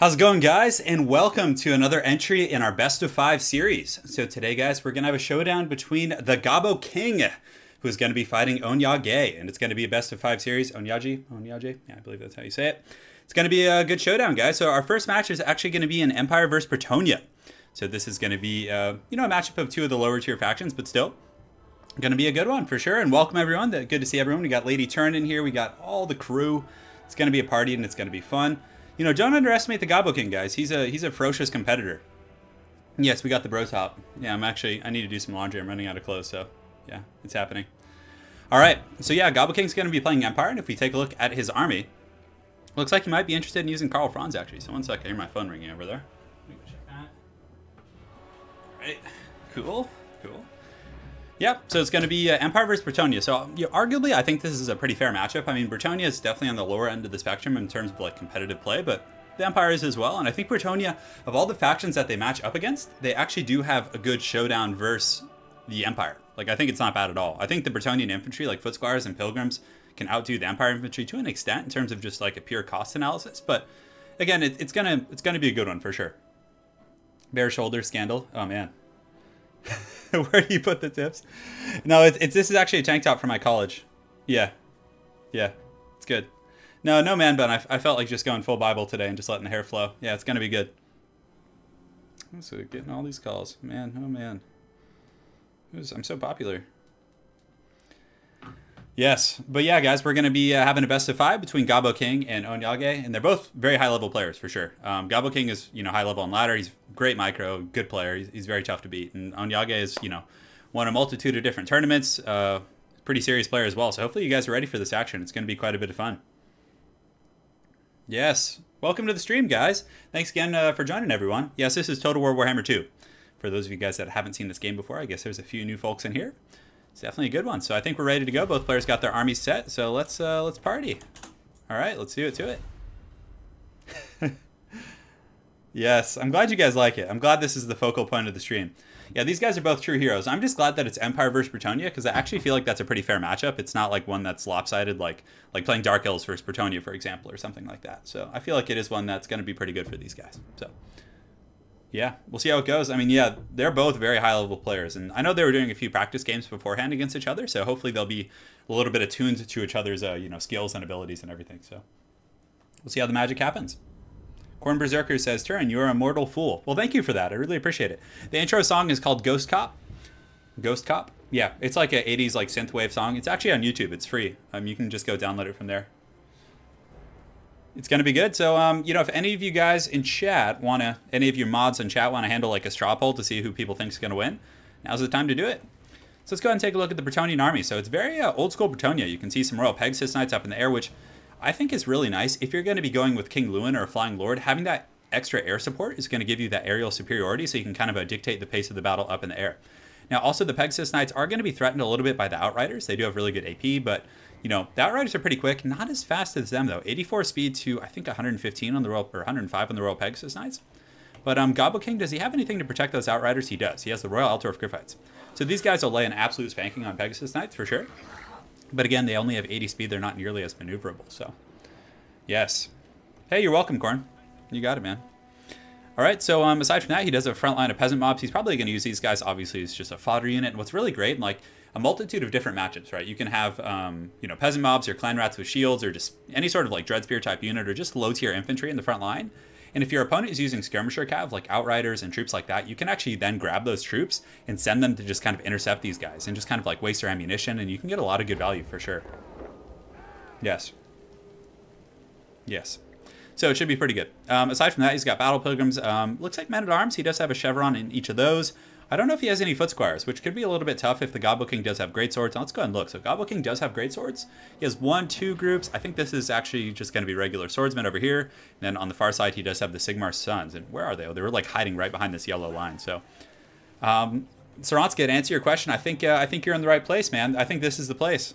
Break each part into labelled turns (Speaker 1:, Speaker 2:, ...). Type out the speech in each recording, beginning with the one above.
Speaker 1: How's it going, guys? And welcome to another entry in our best of 5 series. So today, guys, we're going to have a showdown between the Gobbo King, who is going to be fighting Ondjage, and it's going to be a best of 5 series. Ondjage? Yeah, I believe that's how you say it. It's going to be a good showdown, guys. So our first match is actually going to be an Empire versus Bretonnia. So this is going to be, a matchup of two of the lower tier factions, but still going to be a good one for sure. And welcome, everyone. Good to see everyone. We got Lady Turn in here. We got all the crew. It's going to be a party, and it's going to be fun. You know, don't underestimate the Gobbo King, guys. He's a ferocious competitor. Yes, we got the bro top. Yeah, I need to do some laundry. I'm running out of clothes, so yeah, it's happening. All right, so yeah, Gobbo King's going to be playing Empire, and if we take a look at his army, looks like he might be interested in using Karl Franz, actually. So one sec, I hear my phone ringing over there. Let me go check that. All right, cool. Yep, so it's going to be Empire versus Bretonnia. So arguably, I think this is a pretty fair matchup. I mean, Bretonnia is definitely on the lower end of the spectrum in terms of like competitive play, but the Empire is as well. And I think Bretonnia, of all the factions that they match up against, they actually do have a good showdown versus the Empire. Like, I think it's not bad at all. I think the Bretonnian infantry, like Foot Squires and Pilgrims, can outdo the Empire infantry to an extent in terms of just like a pure cost analysis. But again, it's gonna be a good one for sure. Bare shoulder scandal. Oh man. Where do you put the tips? No, this is actually a tank top for my college. Yeah, it's good. No man bun. I felt like just going full Bible today and just letting the hair flow. Yeah, it's gonna be good. So getting all these calls, man. Oh man, I'm so popular. Yes, but yeah, guys, we're going to be having a best of 5 between Gobbo King and Ondjage, and they're both very high-level players for sure. Gobbo King is, high level on ladder. He's great micro, good player. He's very tough to beat, and Ondjage is, won a multitude of different tournaments. Pretty serious player as well. So hopefully you guys are ready for this action. It's going to be quite a bit of fun. Yes, welcome to the stream, guys. Thanks again for joining, everyone. Yes, this is Total War Warhammer 2. For those of you guys that haven't seen this game before, I guess there's a few new folks in here. It's definitely a good one. So I think we're ready to go. Both players got their armies set. So let's party. All right, let's do it to it. Yes, I'm glad you guys like it. I'm glad this is the focal point of the stream. Yeah, these guys are both true heroes. I'm just glad that it's Empire versus Bretonnia because I actually feel like that's a pretty fair matchup. It's not like one that's lopsided, like playing Dark Elves versus Bretonnia, for example, or something like that. So I feel like it is one that's going to be pretty good for these guys. So yeah, we'll see how it goes. I mean, yeah, they're both very high-level players, and I know they were doing a few practice games beforehand against each other, so hopefully they'll be a little bit attuned to each other's, skills and abilities and everything. So we'll see how the magic happens. Corn Berserker says, "Turin, you're a mortal fool." Well, thank you for that. I really appreciate it. The intro song is called Ghost Cop. Ghost Cop? Yeah, it's like an 80s like synthwave song. It's actually on YouTube. It's free. You can just go download it from there. It's going to be good. So, if any of you guys in chat any of your mods in chat want to handle like a straw poll to see who people think is going to win, now's the time to do it. So let's go ahead and take a look at the Bretonnian army. So it's very old school Bretonnia. You can see some Royal Pegasus Knights up in the air, which I think is really nice. If you're going to be going with King Lewin or a Flying Lord, having that extra air support is going to give you that aerial superiority, so you can kind of dictate the pace of the battle up in the air. Now, also the Pegasus Knights are going to be threatened a little bit by the Outriders. They do have really good AP, but the Outriders are pretty quick. Not as fast as them, though. 84 speed to, I think, 115 on the Royal, or 105 on the Royal Pegasus Knights. But Gobbo King, does he have anything to protect those Outriders? He does. He has the Royal Altdorf Griffites. So these guys will lay an absolute spanking on Pegasus Knights, for sure. But again, they only have 80 speed. They're not nearly as maneuverable, so yes. Hey, you're welcome, Corn. You got it, man. All right, so aside from that, he does have a front line of peasant mobs. He's probably going to use these guys, obviously, as just a fodder unit. And what's really great, like a multitude of different matchups, right? You can have, peasant mobs or clan rats with shields or just any sort of like Dreadspear type unit or just low tier infantry in the front line. And if your opponent is using skirmisher cav, like Outriders and troops like that, you can actually then grab those troops and send them to just kind of intercept these guys and just kind of like waste their ammunition. And you can get a lot of good value for sure. Yes. Yes. So it should be pretty good. Aside from that, he's got Battle Pilgrims. Looks like Men-at-Arms. He does have a Chevron in each of those. I don't know if he has any Foot Squires, which could be a little bit tough if the Gobbo King does have great swords. Let's go ahead and look. So Gobbo King does have great swords. He has 1, 2 groups. I think this is actually just going to be regular swordsmen over here. And then on the far side, he does have the Sigmar Sons. And where are they? Oh, they were like hiding right behind this yellow line. So, Saranska, to answer your question, I think you're in the right place, man. I think this is the place.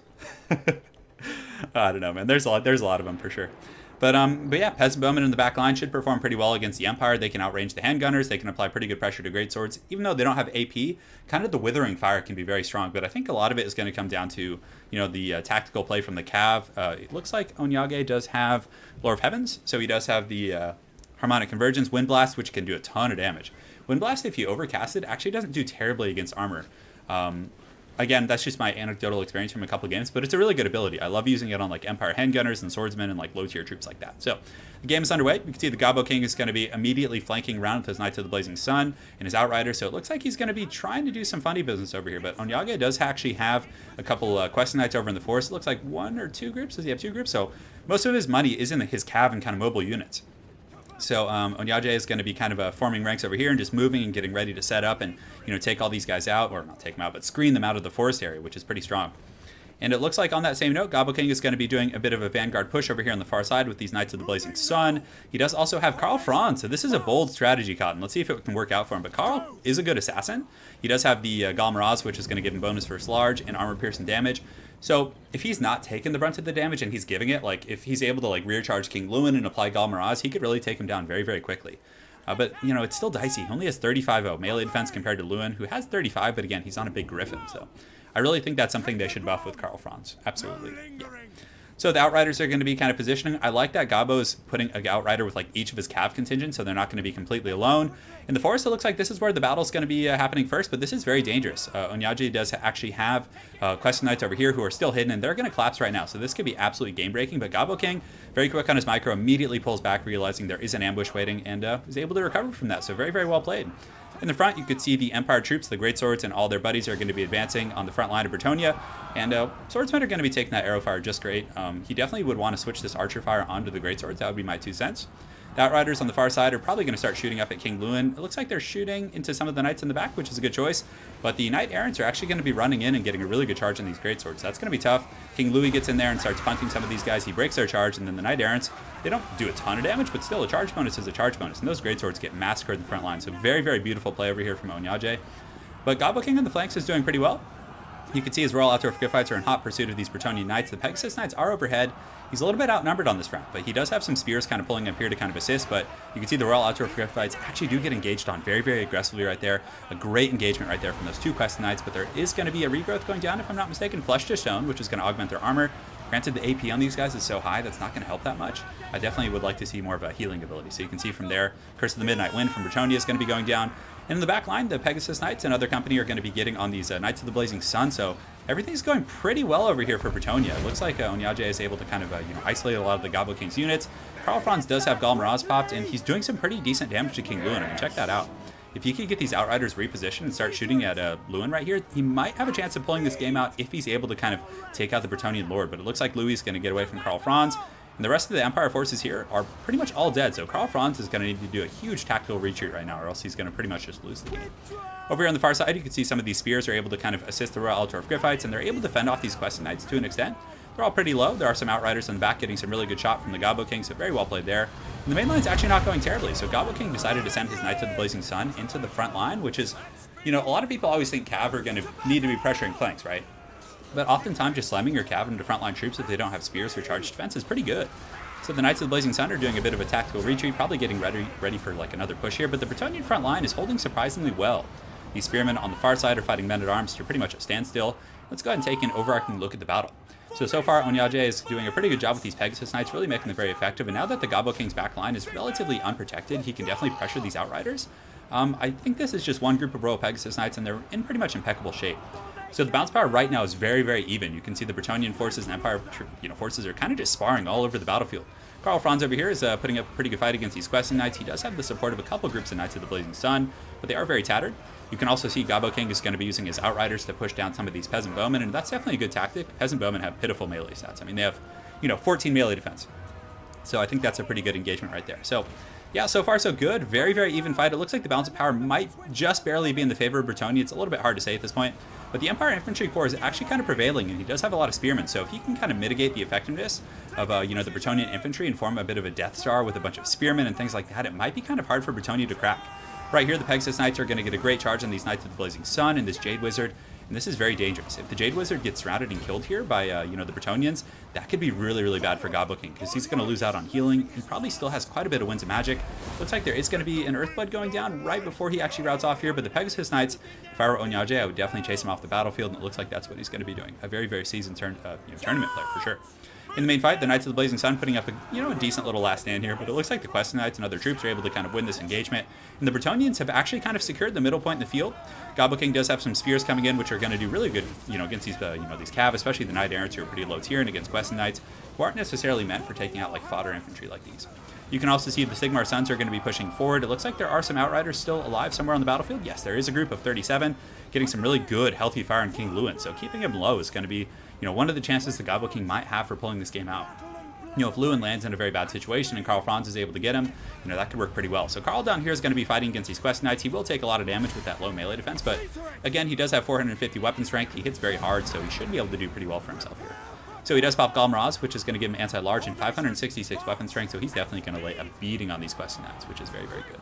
Speaker 1: I don't know, man. There's a lot of them for sure. But yeah, Peasant Bowmen in the back line should perform pretty well against the Empire. They can outrange the handgunners. They can apply pretty good pressure to greatswords. Even though they don't have AP, kind of the Withering Fire can be very strong. But I think a lot of it is going to come down to, the tactical play from the Cav. It looks like Ondjage does have Lord of Heavens. So he does have the Harmonic Convergence, Wind Blast, which can do a ton of damage. Wind Blast, if you overcast it, actually doesn't do terribly against armor. Again, that's just my anecdotal experience from a couple games, but it's a really good ability. I love using it on like Empire Handgunners and Swordsmen and like low tier troops like that. So the game is underway. You can see the Gobbo King is going to be immediately flanking around with his Knights of the Blazing Sun and his Outrider. So it looks like he's going to be trying to do some funny business over here. But Ondjage does actually have a couple Questing Knights over in the forest. It looks like 1 or 2 groups. Does he have 2 groups? So most of his money is in his cav and kind of mobile units. So Ondjage is going to be kind of forming ranks over here and just moving and getting ready to set up and, you know, take all these guys out, or not take them out, but screen them out of the forest area, which is pretty strong. And it looks like on that same note, Gobbo King is going to be doing a bit of a vanguard push over here on the far side with these Knights of the Blazing Sun. He does also have Karl Franz, so this is a bold strategy, Cotton. Let's see if it can work out for him. But Karl is a good assassin. He does have the Galmaraz, which is going to give him bonus first large and armor piercing damage. So if he's not taking the brunt of the damage and he's giving it, like if he's able to like rear charge King Lewin and apply Galmaraz, he could really take him down very, very quickly. But, you know, it's still dicey. He only has 35 melee defense compared to Lewin, who has 35, but again, he's on a big Griffin. So I really think that's something they should buff with Karl Franz. Absolutely. Yeah. So the Outriders are going to be kind of positioning. I like that Gobbo is putting an Outrider with like each of his cav contingents, so they're not going to be completely alone. In the forest, it looks like this is where the battle's going to be happening first, but this is very dangerous. Ondjage does actually have Questing Knights over here who are still hidden, and they're going to collapse right now. So this could be absolutely game-breaking, but Gobbo King, very quick on his micro, immediately pulls back, realizing there is an ambush waiting, and is able to recover from that. So very, very well played. In the front, you could see the Empire troops, the Greatswords, and all their buddies are going to be advancing on the front line of Bretonnia. And Swordsmen are going to be taking that arrow fire just great. He definitely would want to switch this archer fire onto the Greatswords. That would be my 2 cents. The Outriders on the far side are probably going to start shooting up at King Lewin. It looks like they're shooting into some of the Knights in the back, which is a good choice. But the Knight Errants are actually going to be running in and getting a really good charge on these Greatswords. That's going to be tough. King Louis gets in there and starts punting some of these guys. He breaks their charge, and then the Knight Errants, they don't do a ton of damage, but still a charge bonus is a charge bonus. And those Greatswords get massacred in the front line. So very, very beautiful play over here from Ondjage. But Gobbo King on the flanks is doing pretty well. You can see his Royal Outdoor Fights are in hot pursuit of these Bretonnian Knights. The Pegasus Knights are overhead. He's a little bit outnumbered on this front, but he does have some spears kind of pulling up here to kind of assist. But you can see the Royal Outdoor Fights actually do get engaged on very, very aggressively right there. A great engagement right there from those 2 Questing Knights, but there is going to be a regrowth going down, if I'm not mistaken. Flesh to Stone, which is going to augment their armor. Granted, the AP on these guys is so high, that's not going to help that much. I definitely would like to see more of a healing ability. So you can see from there, Curse of the Midnight Wind from Bretonnia is going to be going down. And in the back line, the Pegasus Knights and other company are going to be getting on these Knights of the Blazing Sun. So everything's going pretty well over here for Bretonnia. It looks like Ondjage is able to kind of isolate a lot of the Gobbo King's units. Karl Franz does have Galmaraz popped, and he's doing some pretty decent damage to King Lewin. I mean, check that out. If he could get these Outriders repositioned and start shooting at Lewin right here, he might have a chance of pulling this game out if he's able to kind of take out the Bretonnian Lord. But it looks like Louis is going to get away from Karl Franz. And the rest of the Empire forces here are pretty much all dead, so Karl Franz is going to need to do a huge tactical retreat right now, or else he's going to pretty much just lose the game. Over here on the far side, you can see some of these spears are able to kind of assist the Royal Outdoor Fights, and they're able to fend off these Questing Knights to an extent. They're all pretty low. There are some Outriders in the back getting some really good shot from the Gobbo King, so very well played there. And the main line's actually not going terribly, so Gobbo King decided to send his Knights of the Blazing Sun into the front line, which is, you know, a lot of people always think Cav are going to need to be pressuring flanks, right? But oftentimes just slamming your Cav into frontline troops if they don't have spears or charged defense is pretty good. So the Knights of the Blazing Sun are doing a bit of a tactical retreat, probably getting ready for like another push here, but the Bretonnian front line is holding surprisingly well. These Spearmen on the far side are fighting men-at-arms to pretty much a standstill. Let's go ahead and take an overarching look at the battle. So far, Ondjage is doing a pretty good job with these Pegasus Knights, really making them very effective, and now that the Gobbo King's back line is relatively unprotected, he can definitely pressure these Outriders. I think this is just one group of Royal Pegasus Knights, and they're in pretty much impeccable shape. So the bounce power right now is very, very even. You can see the Bretonnian forces and Empire forces are kind of just sparring all over the battlefield. Karl Franz over here is putting up a pretty good fight against these Questing Knights. He does have the support of a couple groups of Knights of the Blazing Sun, but they are very tattered. You can also see Gobbo King is going to be using his Outriders to push down some of these Peasant Bowmen, and that's definitely a good tactic. Peasant Bowmen have pitiful melee stats. I mean, they have, 14 melee defense. So I think that's a pretty good engagement right there. So yeah, so far so good. Very, very even fight. It looks like the balance of power might just barely be in the favor of Bretonnia. It's a little bit hard to say at this point. But the Empire Infantry Corps is actually kind of prevailing, and he does have a lot of spearmen. So if he can kind of mitigate the effectiveness of, the Bretonnian infantry and form a bit of a Death Star with a bunch of spearmen and things like that, it might be kind of hard for Bretonnia to crack. Right here, the Pegasus Knights are going to get a great charge on these Knights of the Blazing Sun and this Jade Wizard. And this is very dangerous. If the Jade Wizard gets surrounded and killed here by, you know, the Bretonnians, that could be really, really bad for Gobbo King, because he's going to lose out on healing. He probably still has quite a bit of Winds of Magic. Looks like there is going to be an Earthblood going down right before he actually routes off here, but the Pegasus Knights, if I were Ondjage, I would definitely chase him off the battlefield, and it looks like that's what he's going to be doing. A very, very seasoned tournament player, for sure. In the main fight, the Knights of the Blazing Sun putting up a decent little last stand here, but it looks like the Questing Knights and other troops are able to kind of win this engagement. And the Bretonnians have actually kind of secured the middle point in the field. Gobbo King does have some spears coming in, which are going to do really good, you know, against these, these cav, especially the Knight Errants, who are pretty low tier, and against Questing Knights, who aren't necessarily meant for taking out like fodder infantry like these. You can also see the Sigmar Sons are going to be pushing forward. It looks like there are some Outriders still alive somewhere on the battlefield. Yes, there is a group of 37 getting some really good, healthy fire on King Lewin. So keeping him low is going to be, you know, one of the chances the Gobbo King might have for pulling this game out. You know, if Lewin lands in a very bad situation and Karl Franz is able to get him, you know, that could work pretty well. So Karl down here is going to be fighting against these Quest Knights. He will take a lot of damage with that low melee defense, but again, he does have 450 weapon strength. He hits very hard, so he should be able to do pretty well for himself here. So he does pop Galmaraz, which is going to give him anti-large and 566 weapon strength, so he's definitely going to lay a beating on these Quest Knights, which is very, very good.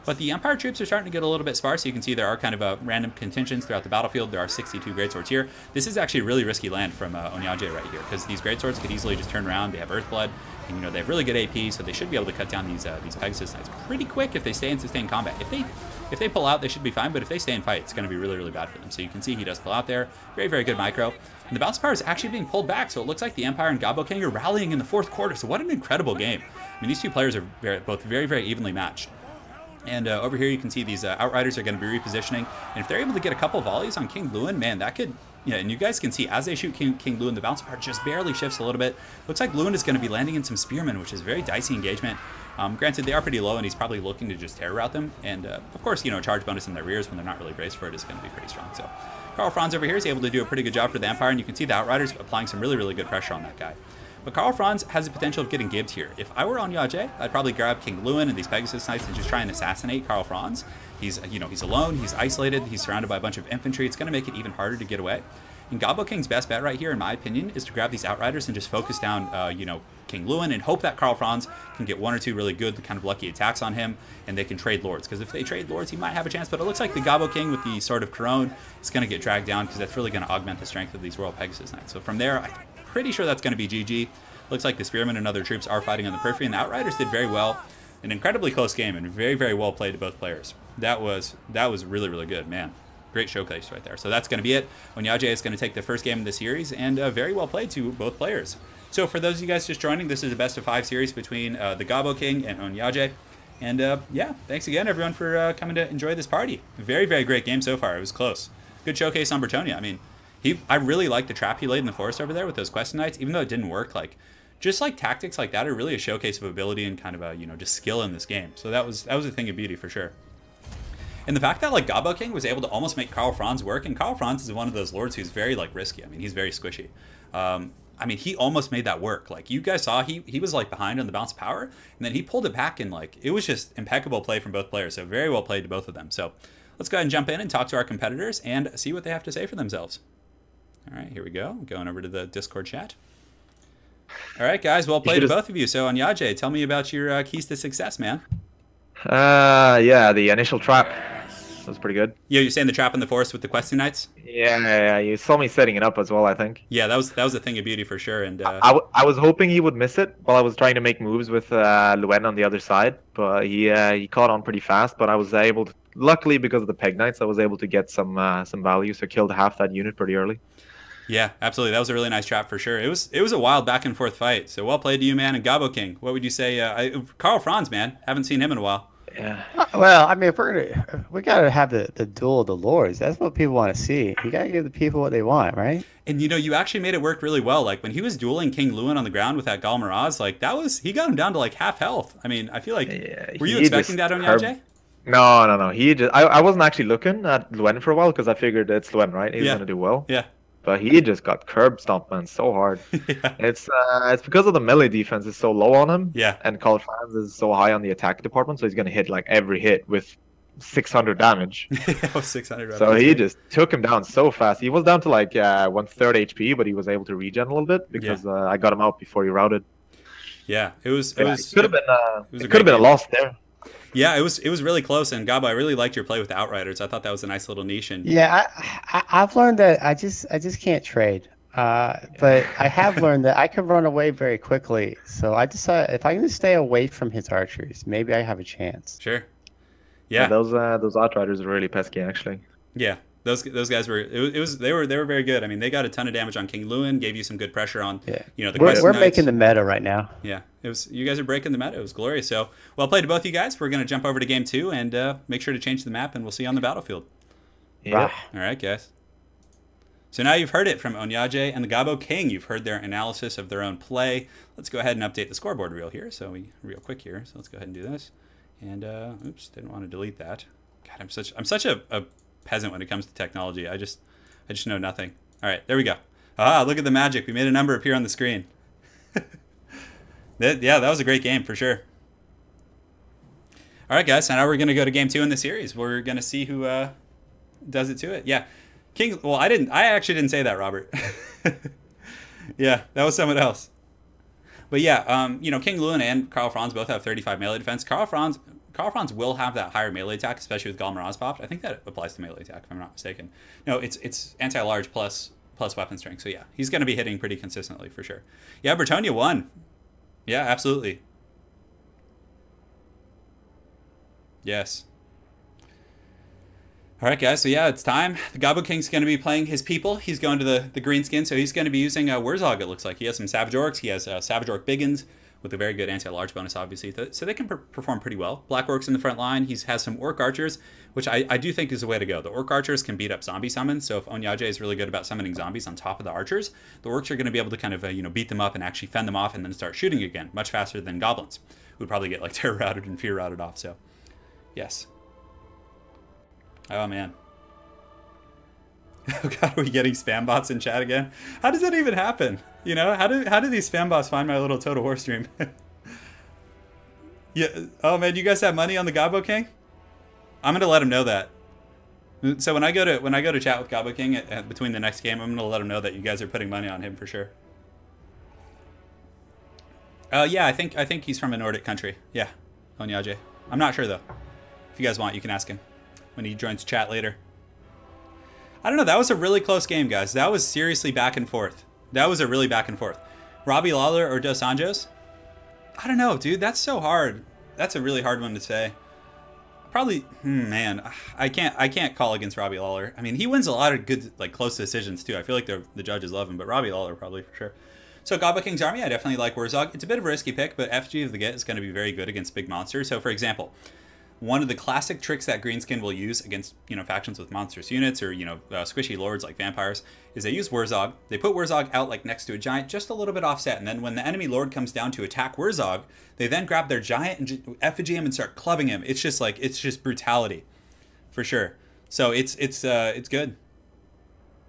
Speaker 1: But the Empire troops are starting to get a little bit sparse. You can see there are kind of random contentions throughout the battlefield. There are 62 Greatswords here. This is actually a really risky land from Ondjage right here, because these Greatswords could easily just turn around. They have Earthblood, and you know they have really good AP, so they should be able to cut down these Pegasus Knights pretty quick if they stay in sustained combat. If they pull out, they should be fine, but if they stay in fight, it's going to be really, really bad for them. So you can see he does pull out there. Very, very good micro. And the Bounce Power is actually being pulled back, so it looks like the Empire and Gobbo King are rallying in the 4th quarter. So what an incredible game. I mean, these two players are both very, very evenly matched. And over here you can see these Outriders are going to be repositioning. And if they're able to get a couple volleys on King Lewin, man, that could... Yeah, and you guys can see as they shoot King Lewin, the bounce part just barely shifts a little bit. Looks like Lewin is going to be landing in some Spearmen, which is a very dicey engagement. Granted, they are pretty low, and he's probably looking to just terror route them. And, of course, you know, charge bonus in their rears when they're not really braced for it is going to be pretty strong. So Karl Franz over here is able to do a pretty good job for the Empire, and you can see the Outriders applying some really, really good pressure on that guy. But Karl Franz has the potential of getting gibbed here. If I were Ondjage, I'd probably grab King Lewin and these Pegasus Knights and just try and assassinate Karl Franz. He's, you know, he's alone, he's isolated, he's surrounded by a bunch of infantry. It's going to make it even harder to get away. And Gobbo King's best bet right here, in my opinion, is to grab these Outriders and just focus down, you know, King Lewin and hope that Karl Franz can get 1 or 2 really good, kind of lucky attacks on him, and they can trade Lords. Because if they trade Lords, he might have a chance. But it looks like the Gobbo King with the Sword of Corone is going to get dragged down, because that's really going to augment the strength of these Royal Pegasus Knights. So from there, I'm pretty sure that's going to be GG. Looks like the Spearmen and other troops are fighting on the periphery, and the Outriders did very well. An incredibly close game, and very, very well played to both players. That was really, really good, man. Great showcase right there. So that's going to be it. Ondjage is going to take the first game of the series, and very well played to both players. So for those of you guys just joining, this is a best of 5 series between the Gobbo King and Ondjage. And yeah, thanks again, everyone, for coming to enjoy this party. Very, very great game so far. It was close. Good showcase on Bretonnia. I mean, I really like the trap he laid in the forest over there with those Questing Knights, even though it didn't work. Like, just like tactics like that are really a showcase of ability and kind of a, you know, just skill in this game. So that was a thing of beauty for sure. And the fact that like Gobbo King was able to almost make Karl Franz work, and Karl Franz is one of those lords who's very like risky. I mean, he's very squishy. I mean, he almost made that work. Like you guys saw, he was like behind on the bounce power, and then he pulled it back, and like it was just impeccable play from both players. So very well played to both of them. So let's go ahead and jump in and talk to our competitors and see what they have to say for themselves. All right, here we go. Going over to the Discord chat. All right, guys, well played to both of you. So Ondjage, tell me about your keys to success, man.
Speaker 2: Yeah, the initial trap was pretty good.
Speaker 1: Yeah, you're saying the trap in the forest with the Questing Knights?
Speaker 2: Yeah, you saw me setting it up as well, I think.
Speaker 1: Yeah, that was a thing of beauty for sure. And
Speaker 2: I was hoping he would miss it while I was trying to make moves with Luen on the other side, but he caught on pretty fast. But I was able to, luckily because of the Peg Knights, I was able to get some value, so killed half that unit pretty early.
Speaker 1: Yeah, absolutely. That was a really nice trap for sure. It was a wild back and forth fight. So well played to you, man. And Gobbo King, what would you say? Karl Franz, man, haven't seen him in a while.
Speaker 2: Yeah.
Speaker 3: Well, I mean, if we gotta have the duel of the lords. That's what people want to see. You gotta give the people what they want, right?
Speaker 1: And you know, you actually made it work really well. Like when he was dueling King Lewin on the ground with that Galmaraz, like he got him down to like half health. I mean, I feel like were you expecting that, Ondjage?
Speaker 2: No. I wasn't actually looking at Luen for a while because I figured it's Luen, right? He's gonna do well.
Speaker 1: Yeah.
Speaker 2: But he just got curb stomped, man, so hard.
Speaker 1: Yeah.
Speaker 2: It's because of the melee defense is so low on him.
Speaker 1: Yeah.
Speaker 2: And Karl Franz is so high on the attack department, so he's gonna hit like every hit with 600 damage.
Speaker 1: 600.
Speaker 2: So he just took him down so fast. He was down to like 1/3 HP, but he was able to regen a little bit because I got him out before he routed.
Speaker 1: Yeah, it could have been.
Speaker 2: It could have been a loss there.
Speaker 1: Yeah, it was really close. And Gobbo, I really liked your play with the Outriders. I thought that was a nice little niche. And
Speaker 3: Yeah, I've learned that I just can't trade. But I have learned that I can run away very quickly. So I decided if I can just stay away from his archers, maybe I have a chance.
Speaker 1: sure.
Speaker 2: Yeah,
Speaker 1: Yeah.
Speaker 2: those Outriders are really pesky, actually.
Speaker 1: Yeah. Those guys were they were very good. I mean, they got a ton of damage on King Lewin, gave you some good pressure on
Speaker 3: Yeah,
Speaker 1: the
Speaker 3: we're
Speaker 1: Quest Knights.
Speaker 3: making the meta right now.
Speaker 1: Yeah, it was you guys are breaking the meta. It was glorious. So well played to both you guys. We're gonna jump over to game 2 and make sure to change the map, and we'll see you on the battlefield.
Speaker 2: Yeah.
Speaker 1: All right, guys. So now you've heard it from Ondjage and the Gobbo King. You've heard their analysis of their own play. Let's go ahead and update the scoreboard real quick here. So let's go ahead and do this. And oops, didn't want to delete that. God, I'm such a peasant when it comes to technology. I just know nothing. All right, there we go. Ah, look at the magic. We made a number appear on the screen. Yeah, that was a great game for sure. All right, guys. So now we're gonna go to game 2 in the series. We're gonna see who does it to it. Yeah. King, well, I actually didn't say that, Robert. Yeah, that was someone else. But yeah, King Lewin and Karl Franz both have 35 melee defense. Karl Franz will have that higher melee attack, especially with Golem popped. I think that applies to melee attack, if I'm not mistaken. No, it's anti-large plus weapon strength. So yeah, he's going to be hitting pretty consistently for sure. Yeah, Bretonnia won. Yeah, absolutely. Yes. All right, guys. So yeah, it's time. The Gobbo King's going to be playing his people. He's going to the Greenskin, so he's going to be using Wurzog, it looks like. He has some Savage Orcs. He has Savage Orc Biggins with a very good anti-large bonus, obviously. So they can perform pretty well. Black Orcs in the front line. He has some Orc Archers, which I do think is the way to go. The Orc Archers can beat up zombie summons, so if Ondjage is really good about summoning zombies on top of the Archers, the Orcs are going to be able to kind of beat them up and actually fend them off and then start shooting again, much faster than Goblins, who would probably get like Terror Routed and Fear Routed off. So, yes. Oh, man. Oh god, are we getting spam bots in chat again? How does that even happen? How do these spam bots find my little Total War stream? Yeah. Oh man, you guys have money on the Gobbo King? I'm gonna let him know that. So when I go to chat with Gobbo King between the next game, I'm gonna let him know that you guys are putting money on him for sure. Yeah, I think he's from a Nordic country. Yeah, Ondjage. I'm not sure though. If you guys want, you can ask him when he joins chat later. I don't know. That was a really close game, guys. That was seriously back and forth. That was a really back and forth. Robbie Lawler or Dos Anjos? I don't know, dude. That's so hard. That's a really hard one to say. Probably, man. I can't call against Robbie Lawler. I mean, he wins a lot of good, like, close decisions too. I feel like the judges love him, but Robbie Lawler probably for sure. So Gobbo King's army, I definitely like Wurzog. It's a bit of a risky pick, but FG of the Get is going to be very good against big monsters. So, for example, one of the classic tricks that Greenskin will use against, factions with monstrous units or, squishy lords like vampires is they use Wurzog. They put Wurzog out like next to a giant, just a little bit offset. And then when the enemy lord comes down to attack Wurzog, they then grab their giant and effigy him and start clubbing him. It's just brutality for sure. So it's good.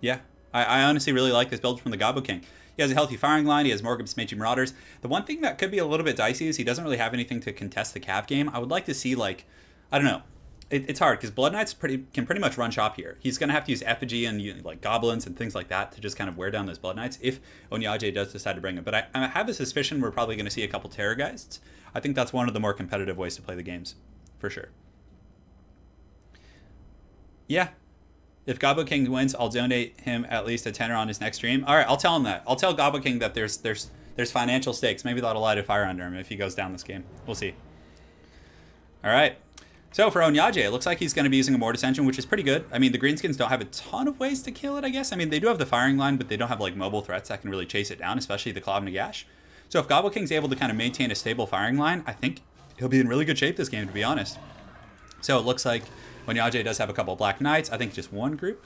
Speaker 1: Yeah, I honestly really like this build from the Gobbo King. He has a healthy firing line. He has Morgub's Meiji Marauders. The one thing that could be a little bit dicey is he doesn't really have anything to contest the Cav game. I would like to see, like, I don't know. It's hard because Blood Knights can pretty much run shop here. He's going to have to use effigy and like goblins and things like that to just kind of wear down those Blood Knights if Ondjage does decide to bring him. But I have a suspicion we're probably going to see a couple Terrorgeists. I think that's one of the more competitive ways to play the games, for sure. Yeah. If Gobbo King wins, I'll donate him at least a tenner on his next stream. All right, I'll tell him that. I'll tell Gobbo King that there's financial stakes. Maybe that'll light a fire under him if he goes down this game. We'll see. All right. So for Ondjage, it looks like he's going to be using a Mortis Engine, which is pretty good. I mean, the Greenskins don't have a ton of ways to kill it, I guess. I mean, they do have the firing line, but they don't have like mobile threats that can really chase it down, especially the Claw of Nagash. So if Gobbo King's able to kind of maintain a stable firing line, I think he'll be in really good shape this game, to be honest. So it looks like Ondjage does have a couple of Black Knights. I think just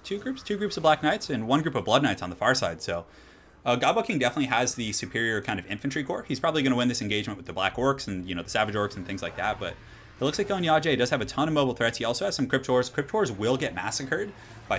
Speaker 1: two groups of Black Knights, and one group of Blood Knights on the far side. So Gobbo King definitely has the superior kind of infantry corps. He's probably going to win this engagement with the Black Orcs and, the Savage Orcs and things like that, but it looks like Ondjage does have a ton of mobile threats. He also has some Cryptors. Cryptors will get massacred by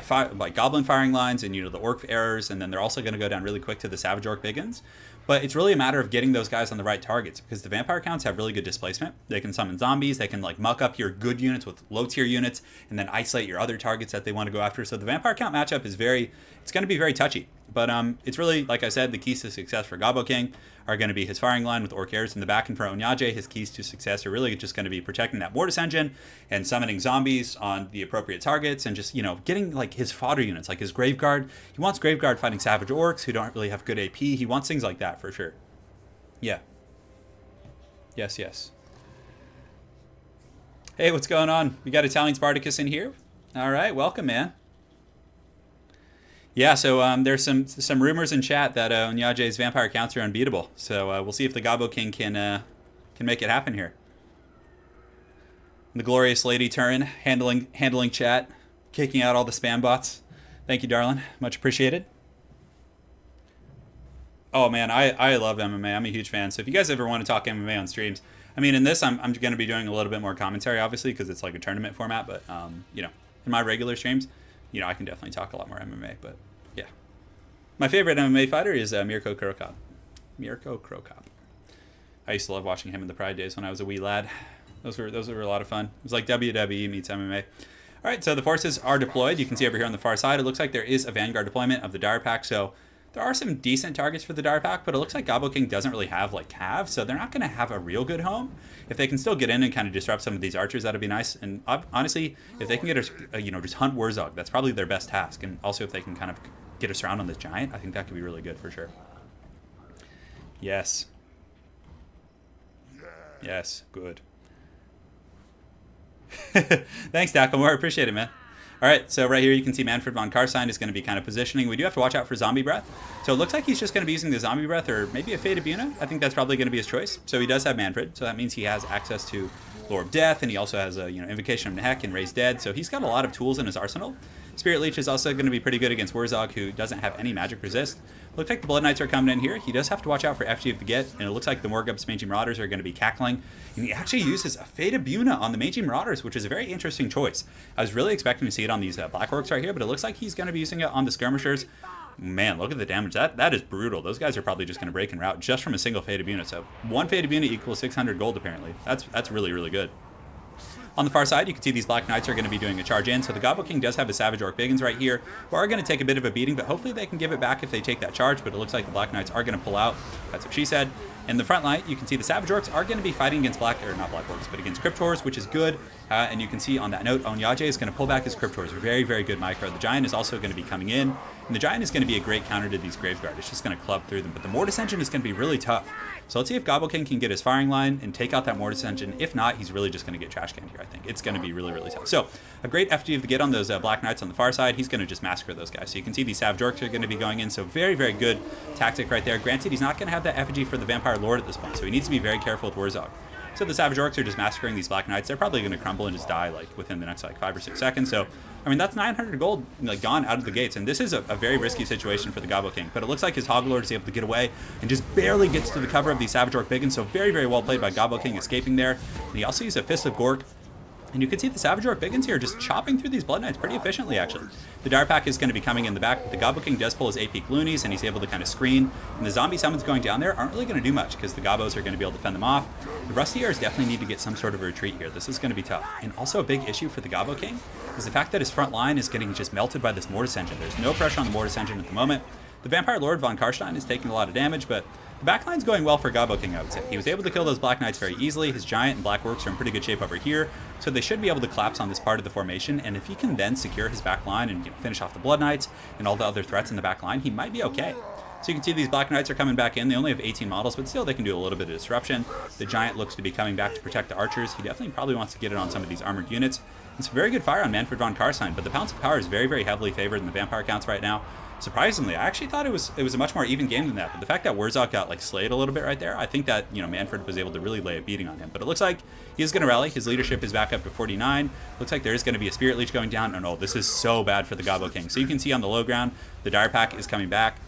Speaker 1: Goblin firing lines and, the Orc errors, and then they're also going to go down really quick to the Savage Orc Biggins. But it's really a matter of getting those guys on the right targets because the Vampire counts have really good displacement. They can summon zombies. They can like muck up your good units with low tier units and then isolate your other targets that they want to go after. So the Vampire count matchup is it's going to be very touchy. But it's really, like I said, the keys to success for Gobbo King are going to be his firing line with Orc Heirs in the back, and for Ondjage, his keys to success are really just going to be protecting that Mortis engine and summoning zombies on the appropriate targets, and just, you know, getting like his fodder units, like his Graveguard. He wants Graveguard fighting Savage Orcs who don't really have good AP. He wants things like that for sure. Yeah. Yes, yes. Hey, what's going on? We got Italian Spartacus in here. All right, welcome, man. Yeah, so there's some rumors in chat that Ondjage's vampire counts are unbeatable. So we'll see if the Gobbo King can make it happen here. The glorious lady Turin handling chat, kicking out all the spam bots. Thank you, darling. Much appreciated. Oh man, I love MMA. I'm a huge fan. So if you guys ever want to talk MMA on streams, I mean, in this I'm going to be doing a little bit more commentary, obviously, because it's like a tournament format. But you know, in my regular streams, you know, I can definitely talk a lot more MMA. But yeah, my favorite MMA fighter is Mirko Krokop. Mirko Krokop. I used to love watching him in the Pride days when I was a wee lad. Those were a lot of fun. It was like WWE meets MMA. All right, so the forces are deployed. You can see over here on the far side, it looks like there is a Vanguard deployment of the Dire Pack. So there are some decent targets for the Dire Pack, but it looks like Gobbo King doesn't really have like calves, so they're not going to have a real good home. If they can still get in and kind of disrupt some of these archers, that'd be nice. And honestly, if they can get a you know, just hunt Warzog, that's probably their best task. And also if they can kind of get us around on this giant, I think that could be really good for sure. Yes. Yes, good. Thanks, Dakamore. Appreciate it, man. All right, so right here you can see Manfred von Carstein is going to be kind of positioning. We do have to watch out for Zombie Breath. So it looks like he's just going to be using the Zombie Breath or maybe a Fate of Buna. I think that's probably going to be his choice. So he does have Manfred, so that means he has access to Lore of Death, and he also has a, you know, Invocation of Nehek and Raise Dead. So he's got a lot of tools in his arsenal. Spirit Leech is also going to be pretty good against Warzog, who doesn't have any magic resist. Looks like the Blood Knights are coming in here. He does have to watch out for FG of the Get, and it looks like the Morgub's Mangy Marauders are going to be cackling. And he actually uses a Fate of Buna on the Mangy Marauders, which is a very interesting choice. I was really expecting to see it on these Black Orcs right here, but it looks like he's going to be using it on the Skirmishers. Man, look at the damage. That is brutal. Those guys are probably just going to break and rout just from a single Fate of Buna. So one Fate of Buna equals 600 gold, apparently. That's really, really good. On the far side, you can see these Black Knights are going to be doing a charge in. So the Gobbo King does have a Savage Orc Biggins right here, who are going to take a bit of a beating, but hopefully they can give it back if they take that charge. But it looks like the Black Knights are going to pull out. That's what she said. In the front line, you can see the Savage Orcs are going to be fighting against not Black Orcs, but against Cryptors, which is good. And you can see on that note, Ondjage is going to pull back his Cryptors. Very, very good micro. The Giant is also going to be coming in. And the Giant is going to be a great counter to these Graveguard. It's just going to club through them. But the Mortis Engine is going to be really tough. So let's see if Gobbo King can get his firing line and take out that Mortis Engine. If not, he's really just going to get trash canned here, I think. It's going to be really, really tough. So a great FG of the Get on those Black Knights on the far side. He's going to just massacre those guys. So you can see these Savage Orcs are going to be going in. So very, very good tactic right there. Granted, he's not going to have that effigy for the Vampire Lord at this point. So he needs to be very careful with Warzog. So the Savage Orcs are just massacring these Black Knights. They're probably going to crumble and just die like within the next like 5 or 6 seconds. So I mean, that's 900 gold like gone out of the gates, and this is a very risky situation for the Gobbo King. But it looks like his Hoglord is able to get away and just barely gets to the cover of the Savage Orc Biggins. So very, very well played by Gobbo King escaping there. And he also used a Fist of Gork. And you can see the Savage Orc Biggins here just chopping through these Blood Knights pretty efficiently, actually. The Dire Pack is going to be coming in the back. The Gobbo King does pull his AP Gloonies, and he's able to kind of screen. And the zombie summons going down there aren't really going to do much, because the Gobbos are going to be able to fend them off. The Rusty Airs definitely need to get some sort of a retreat here. This is going to be tough. And also a big issue for the Gobbo King is the fact that his front line is getting just melted by this Mortis Engine. There's no pressure on the Mortis Engine at the moment. The Vampire Lord von Karstein is taking a lot of damage, but the backline's going well for Gobbo King, I would say. He was able to kill those Black Knights very easily. His Giant and Black Orcs are in pretty good shape over here, so they should be able to collapse on this part of the formation. And if he can then secure his back line and finish off the Blood Knights and all the other threats in the back line, he might be okay. So you can see these Black Knights are coming back in. They only have 18 models, but still they can do a little bit of disruption. The Giant looks to be coming back to protect the archers. He definitely probably wants to get it on some of these armored units. It's a very good fire on Manfred von Karstein, but the Pounce of Power is very, very heavily favored in the Vampire counts right now. Surprisingly, I actually thought it was a much more even game than that, but the fact that Warzog got like slayed a little bit right there, I think that, you know, Manfred was able to really lay a beating on him. But it looks like he's going to rally. His leadership is back up to 49. Looks like there is going to be a Spirit Leech going down. Oh, this is so bad for the Gobbo King. So you can see on the low ground, the Dire Pack is coming back.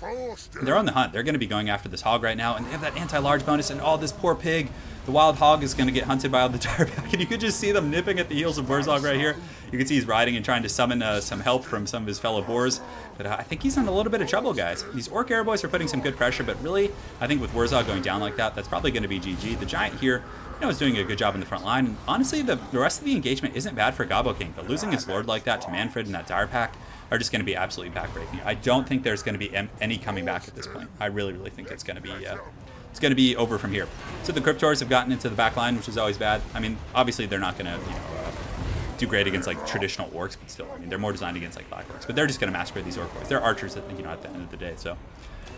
Speaker 1: They're on the hunt. They're going to be going after this hog right now, and they have that anti-large bonus, and this poor pig, the wild hog, is going to get hunted by all the Dire Pack, and you could just see them nipping at the heels of Warzog right here. You can see he's riding and trying to summon some help from some of his fellow boars, but I think he's in a little bit of trouble, guys. These Orc Air Boys are putting some good pressure, but really, I think with Warzog going down like that, that's probably going to be GG. The Giant here is doing a good job in the front line. And honestly, the rest of the engagement isn't bad for Gobbo King, but losing his Lord like that to Manfred and that Dire Pack are just going to be absolutely backbreaking. I don't think there's going to be any coming back at this point. I really, really think it's going to be over from here. So the Cryptors have gotten into the back line, which is always bad. I mean, obviously they're not going to do great against like traditional orcs, but still, I mean, they're more designed against like black orcs. But they're just going to massacre these orc boys. They're archers at the end of the day. So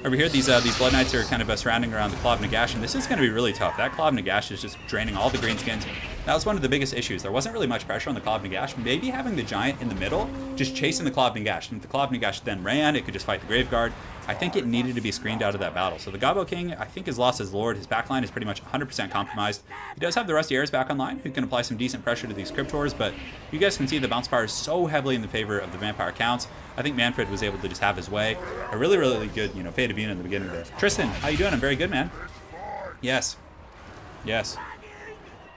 Speaker 1: over here, these Blood Knights are kind of surrounding around the Claw of Nagash, and this is going to be really tough. That Claw of Nagash is just draining all the Greenskins. That was one of the biggest issues. There wasn't really much pressure on the Claw of Nagash. Maybe having the Giant in the middle, just chasing the Claw of Nagash. And if the Claw of Nagash then ran, it could just fight the Graveguard. I think it needed to be screened out of that battle. So the Gobbo King, I think, has lost his Lord. His backline is pretty much 100% compromised. He does have the Rusty Airs back online, who can apply some decent pressure to these Cryptors, but you guys can see the bounce power is so heavily in the favor of the Vampire counts. I think Manfred was able to just have his way. A really, really good, Fate of Una in the beginning there. Tristan, how you doing? I'm very good, man. Yes. Yes.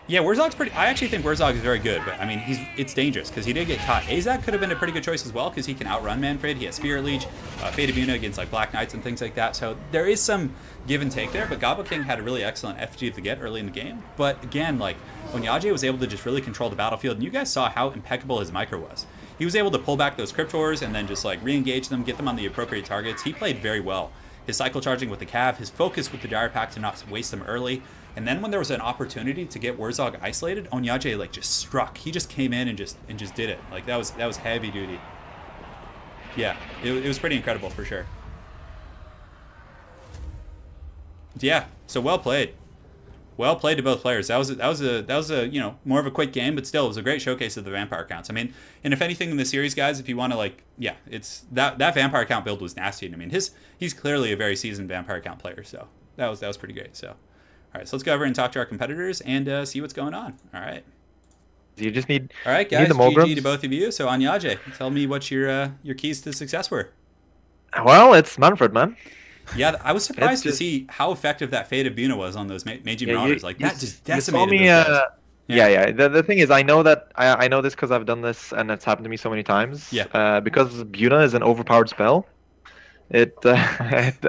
Speaker 1: Yeah, Wurzog's pretty... I actually think Wurzog is very good, but, I mean, it's dangerous, because he did get caught. Azak could have been a pretty good choice as well, because he can outrun Manfred. He has Spirit Leech, Fate of Una against, like, Black Knights and things like that. So there is some give and take there, but Gobbo King had a really excellent FG of the Get early in the game. But, again, like, Ondjage was able to just really control the battlefield, and you guys saw how impeccable his micro was. He was able to pull back those Cryptors and then just, like, re-engage them, get them on the appropriate targets. He played very well. His cycle charging with the Cav, his focus with the Dire Pack to not waste them early. And then when there was an opportunity to get Wurzog isolated, Ondjage like just struck. He just came in and just did it. Like that was heavy duty. Yeah, it was pretty incredible for sure. Yeah, so well played. Well played to both players. That was a more of a quick game, but still it was a great showcase of the Vampire counts. I mean, and if anything in the series, guys, if you want to like, yeah, it's that Vampire count build was nasty. I mean, he's clearly a very seasoned Vampire count player, so that was pretty great. So, all right, so let's go over and talk to our competitors and see what's going on. All right.
Speaker 2: You just need.
Speaker 1: All right, guys. GG to both of you. So, Ondjage, tell me what your keys to success were.
Speaker 2: Well, it's Manfred, man.
Speaker 1: Yeah, I was surprised to see how effective that Fate of Buna was on those Meiji Marauders. Like that just decimated those guys.
Speaker 2: Yeah. The thing is, I know that I know this because I've done this and it's happened to me so many times.
Speaker 1: Yeah.
Speaker 2: Because Buna is an overpowered spell, it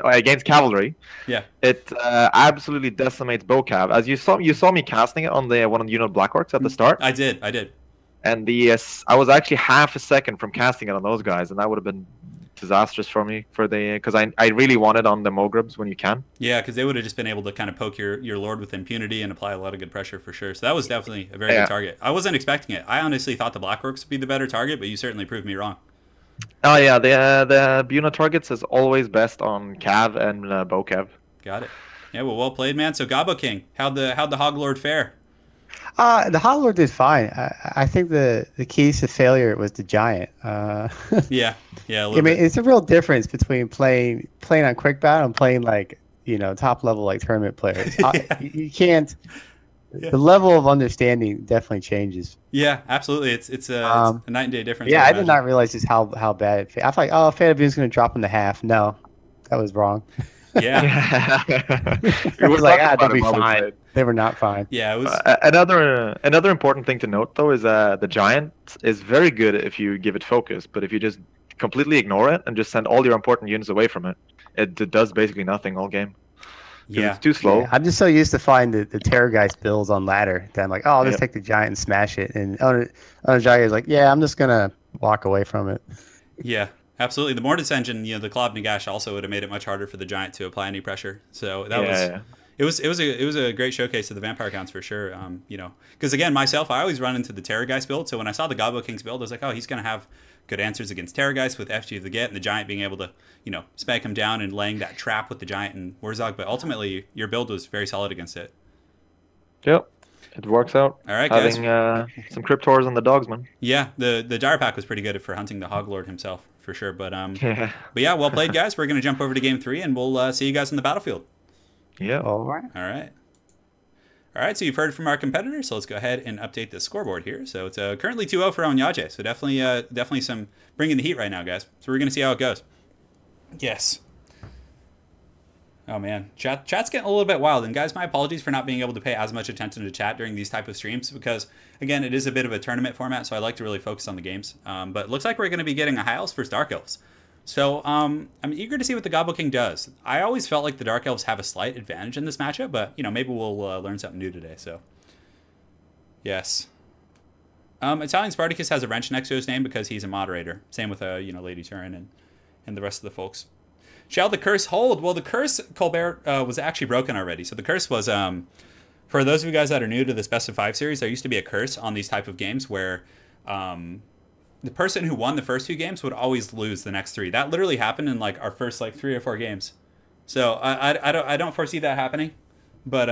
Speaker 2: against cavalry.
Speaker 1: Yeah.
Speaker 2: It absolutely decimates bow cav. As you saw me casting it on the one of the Black Orcs at the start.
Speaker 1: I did.
Speaker 2: And I was actually half a second from casting it on those guys, and that would have been disastrous for me because I really wanted on the Mogrubs when you can.
Speaker 1: Yeah, because they would have just been able to kind of poke your Lord with impunity and apply a lot of good pressure for sure. So that was definitely a very good target. I wasn't expecting it. I honestly thought the Black Orcs would be the better target, but you certainly proved me wrong.
Speaker 2: Oh yeah, the Buna targets is always best on Cav and bow Cav.
Speaker 1: Got it. Yeah, well played, man. So Gobbo King, how'd the Hog Lord fare?
Speaker 3: The Hog Lord did fine. I think the keys to failure was the Giant.
Speaker 1: Yeah. I
Speaker 3: mean, it's a real difference between playing on quick battle and playing like top level like tournament players. You can't. Yeah. The level of understanding definitely changes.
Speaker 1: Yeah, absolutely. It's a night and day difference.
Speaker 3: Yeah, I did not realize just how bad it. I thought, oh, Fate of Una's going to drop him to half. No, that was wrong.
Speaker 1: Yeah.
Speaker 3: It was like, they'll be fine. They were not fine.
Speaker 1: Yeah, it was.
Speaker 2: Another important thing to note though is the Giant is very good if you give it focus, but if you just completely ignore it and just send all your important units away from it, it does basically nothing all game.
Speaker 1: Yeah,
Speaker 2: it's too slow.
Speaker 3: Yeah, I'm just so used to finding the Terrorgeist builds on ladder that I'm like, oh, I'll just take the Giant and smash it. And Ondjage is like, yeah, I'm just gonna walk away from it.
Speaker 1: Yeah, absolutely. The Mortis engine, the Claw of Nagash also would have made it much harder for the Giant to apply any pressure. So that It was a great showcase of the Vampire counts for sure. Because again, myself, I always run into the Terrorgeist build. So when I saw the Gobbo King's build, I was like, oh, he's gonna have good answers against Terrorgeist with FG of the Get and the Giant being able to, spank him down and laying that trap with the Giant and Wurzog. But ultimately, your build was very solid against it.
Speaker 2: Yep, it works out.
Speaker 1: All right, guys.
Speaker 2: Having some Cryptors on the dogs, man.
Speaker 1: Yeah, the Dire Pack was pretty good for hunting the Hog Lord himself for sure. But yeah, well played, guys. We're gonna jump over to game 3 and we'll see you guys in the battlefield.
Speaker 2: Yeah.
Speaker 3: All right.
Speaker 1: All right, so you've heard from our competitors, so let's go ahead and update the scoreboard here. So it's currently 2-0 for Ondjage, so definitely some bringing the heat right now, guys. So we're going to see how it goes. Yes. Oh, man. Chat's getting a little bit wild. And, guys, my apologies for not being able to pay as much attention to chat during these type of streams because, again, it is a bit of a tournament format, so I like to really focus on the games. But it looks like we're going to be getting a High Elves versus Dark Elves. So I'm eager to see what the Gobbo King does. I always felt like the Dark Elves have a slight advantage in this matchup, but, maybe we'll learn something new today. So Yes. Italian Spartacus has a wrench next to his name because he's a moderator. Same with Lady Turin and the rest of the folks. Shall the curse hold? Well, the curse, Colbert, was actually broken already. So the curse was, for those of you guys that are new to this Best of 5 series, there used to be a curse on these type of games where the person who won the first 2 games would always lose the next 3. That literally happened in like our first like 3 or 4 games. So I don't foresee that happening. But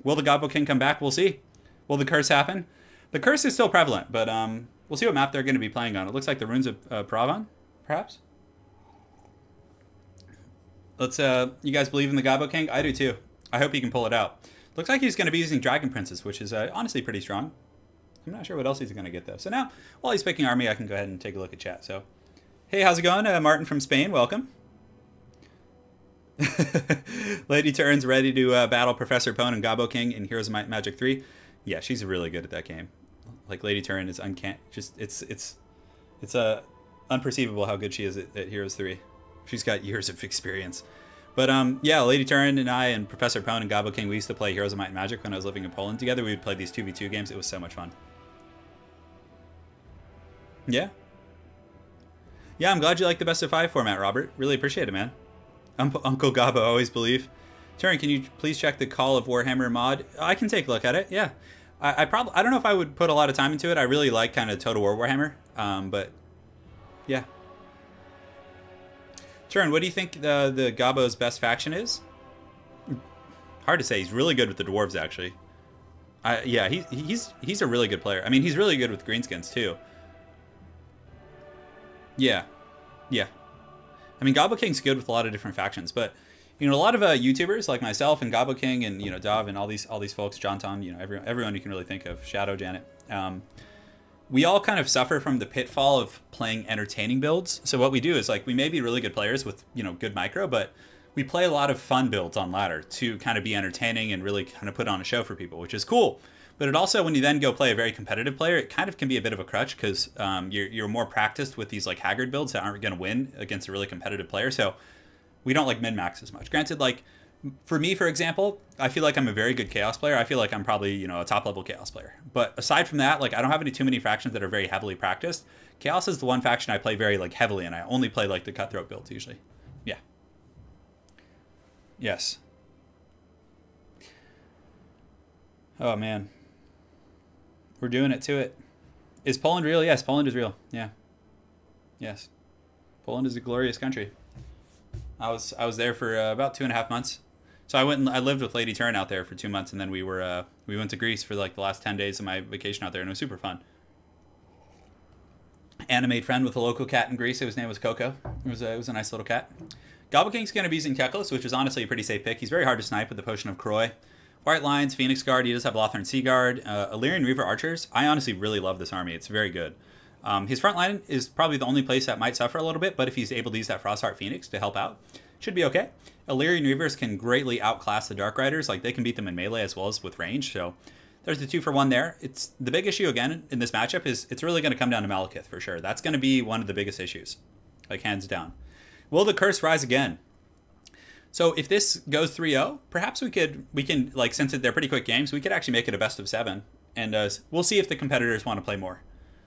Speaker 1: will the Gobbo King come back? We'll see. Will the curse happen? The curse is still prevalent, but we'll see what map they're going to be playing on. It looks like the Runes of Pravan, perhaps. Let's. You guys believe in the Gobbo King? I do too. I hope he can pull it out. Looks like he's going to be using Dragon Princes, which is honestly pretty strong. I'm not sure what else he's going to get though. So now, while he's picking army, I can go ahead and take a look at chat. So, hey, how's it going, Martin from Spain? Welcome. Lady Turin's ready to battle Professor Pone and Gobbo King in Heroes of Might and Magic 3. Yeah, she's really good at that game. Like Lady Turin is uncanny. Just it's unperceivable how good she is at Heroes 3. She's got years of experience. But yeah, Lady Turin and I and Professor Pone and Gobbo King, we used to play Heroes of Might and Magic when I was living in Poland together. We would play these 2v2 games. It was so much fun. Yeah. Yeah, I'm glad you like the Best of 5 format, Robert. Really appreciate it, man. Uncle Gobbo, always believe. Turin, can you please check the Call of Warhammer mod? I can take a look at it, yeah. I don't know if I would put a lot of time into it. I really like kind of Total War Warhammer, but yeah. Turin, what do you think the Gobbo's best faction is? Hard to say. He's really good with the dwarves, actually. Yeah, he's a really good player. I mean, he's really good with Greenskins too. Yeah, yeah. I mean, Gobbo King's good with a lot of different factions, but a lot of YouTubers like myself and Gobbo King and Dov and all these folks, John Ton, everyone you can really think of, Shadow, Janet. We all kind of suffer from the pitfall of playing entertaining builds. So what we do is like we may be really good players with good micro, but we play a lot of fun builds on ladder to kind of be entertaining and really kind of put on a show for people, which is cool. But it also, when you then go play a very competitive player, it kind of can be a bit of a crutch because you're more practiced with these like Haggard builds that aren't going to win against a really competitive player. So we don't like min-max as much. Granted, like for me, for example, I feel like I'm a very good Chaos player. I feel like I'm probably a top-level Chaos player. But aside from that, like I don't have too many factions that are very heavily practiced. Chaos is the one faction I play very like heavily, and I only play like the cutthroat builds usually. Yeah. Yes. Oh man. We're doing it to it. Is Poland real? Yes, Poland is real. Yeah. Yes. Poland is a glorious country. I was there for about 2.5 months. So I lived with Lady Turin out there for 2 months, and then we went to Greece for like the last 10 days of my vacation out there, and it was super fun. Anna made friend with a local cat in Greece. His name was Coco. It was a nice little cat. Gobbo King's going to be using Keklos, which is honestly a pretty safe pick. He's very hard to snipe with the Potion of Croy. White Lions, Phoenix Guard, he does have Lothern Sea Guard, Illyrian Reaver Archers. I honestly really love this army. It's very good. His front line is probably the only place that might suffer a little bit, but if he's able to use that Frostheart Phoenix to help out, should be okay. Illyrian Reavers can greatly outclass the Dark Riders. Like, they can beat them in melee as well as with range, so there's the 2-for-1 there. It's the big issue, again, in this matchup is it's really going to come down to Malekith for sure. That's going to be one of the biggest issues, like hands down. Will the curse rise again? So if this goes 3-0, perhaps we can, like, since they're pretty quick games, we could actually make it a best of 7. And we'll see if the competitors want to play more.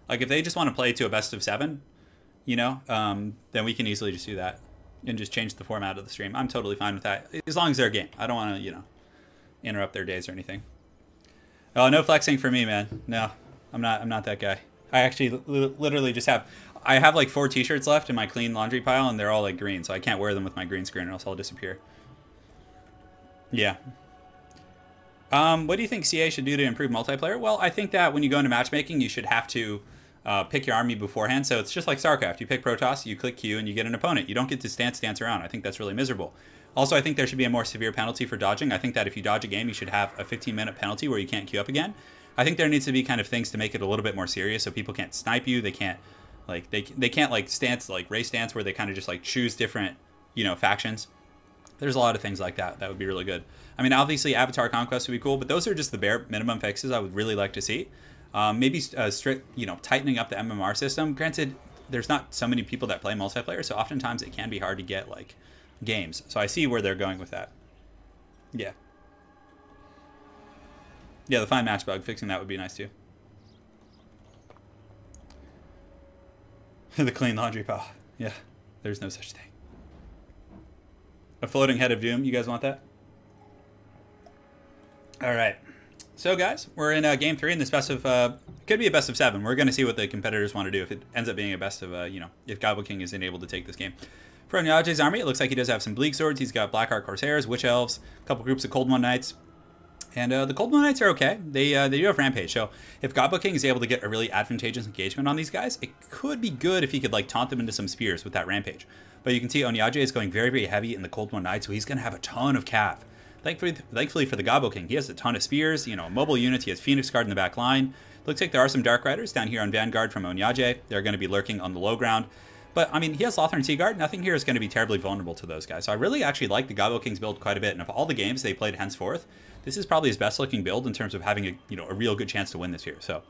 Speaker 1: Like, if they just want to play to a best of 7, then we can easily just do that and just change the format of the stream. I'm totally fine with that, as long as they're a game. I don't want to, interrupt their days or anything. Oh, no flexing for me, man. No, I'm not that guy. I actually literally just I have like 4 t-shirts left in my clean laundry pile, and they're all like green, so I can't wear them with my green screen or else I'll disappear. Yeah. What do you think CA should do to improve multiplayer? Well, I think that when you go into matchmaking, you should have to pick your army beforehand. So it's just like StarCraft. You pick Protoss, you click Q, and you get an opponent. You don't get to dance around. I think that's really miserable. Also, I think there should be a more severe penalty for dodging. I think that if you dodge a game, you should have a 15-minute penalty where you can't queue up again. I think there needs to be kind of things to make it a little bit more serious, so people can't snipe you. They can't they can't like race stance where they kind of just like choose different factions. There's a lot of things like that would be really good. I mean, obviously Avatar Conquest would be cool, but those are just the bare minimum fixes I would really like to see. Maybe strict tightening up the MMR system. Granted, there's not so many people that play multiplayer, so oftentimes it can be hard to get like games. So I see where they're going with that. Yeah. Yeah, the fine match bug, fixing that would be nice too. The clean laundry pile. Yeah, there's no such thing. A floating head of doom. You guys want that? All right. So, guys, we're in Game 3 in this best of... could be a best of 7. We're going to see what the competitors want to do if it ends up being a best of, if Gobbo King isn't able to take this game. For Ondjage's army, it looks like he does have some Bleak Swords. He's got Blackheart Corsairs, Witch Elves, a couple groups of Cold One Knights. And the Cold One Knights are okay. They do have Rampage. So if Gobbo King is able to get a really advantageous engagement on these guys, it could be good if he could like taunt them into some spears with that Rampage. But you can see Ondjage is going very, very heavy in the Cold One Knight, so he's going to have a ton of cav. Thankfully for the Gobbo King, he has a ton of spears, mobile units. He has Phoenix Guard in the back line. Looks like there are some Dark Riders down here on Vanguard from Ondjage. They're going to be lurking on the low ground. But, I mean, he has Lothern Seaguard. Nothing here is going to be terribly vulnerable to those guys. So I really actually like the Gobbo King's build quite a bit. And of all the games they played henceforth, this is probably his best looking build in terms of having a real good chance to win this here. So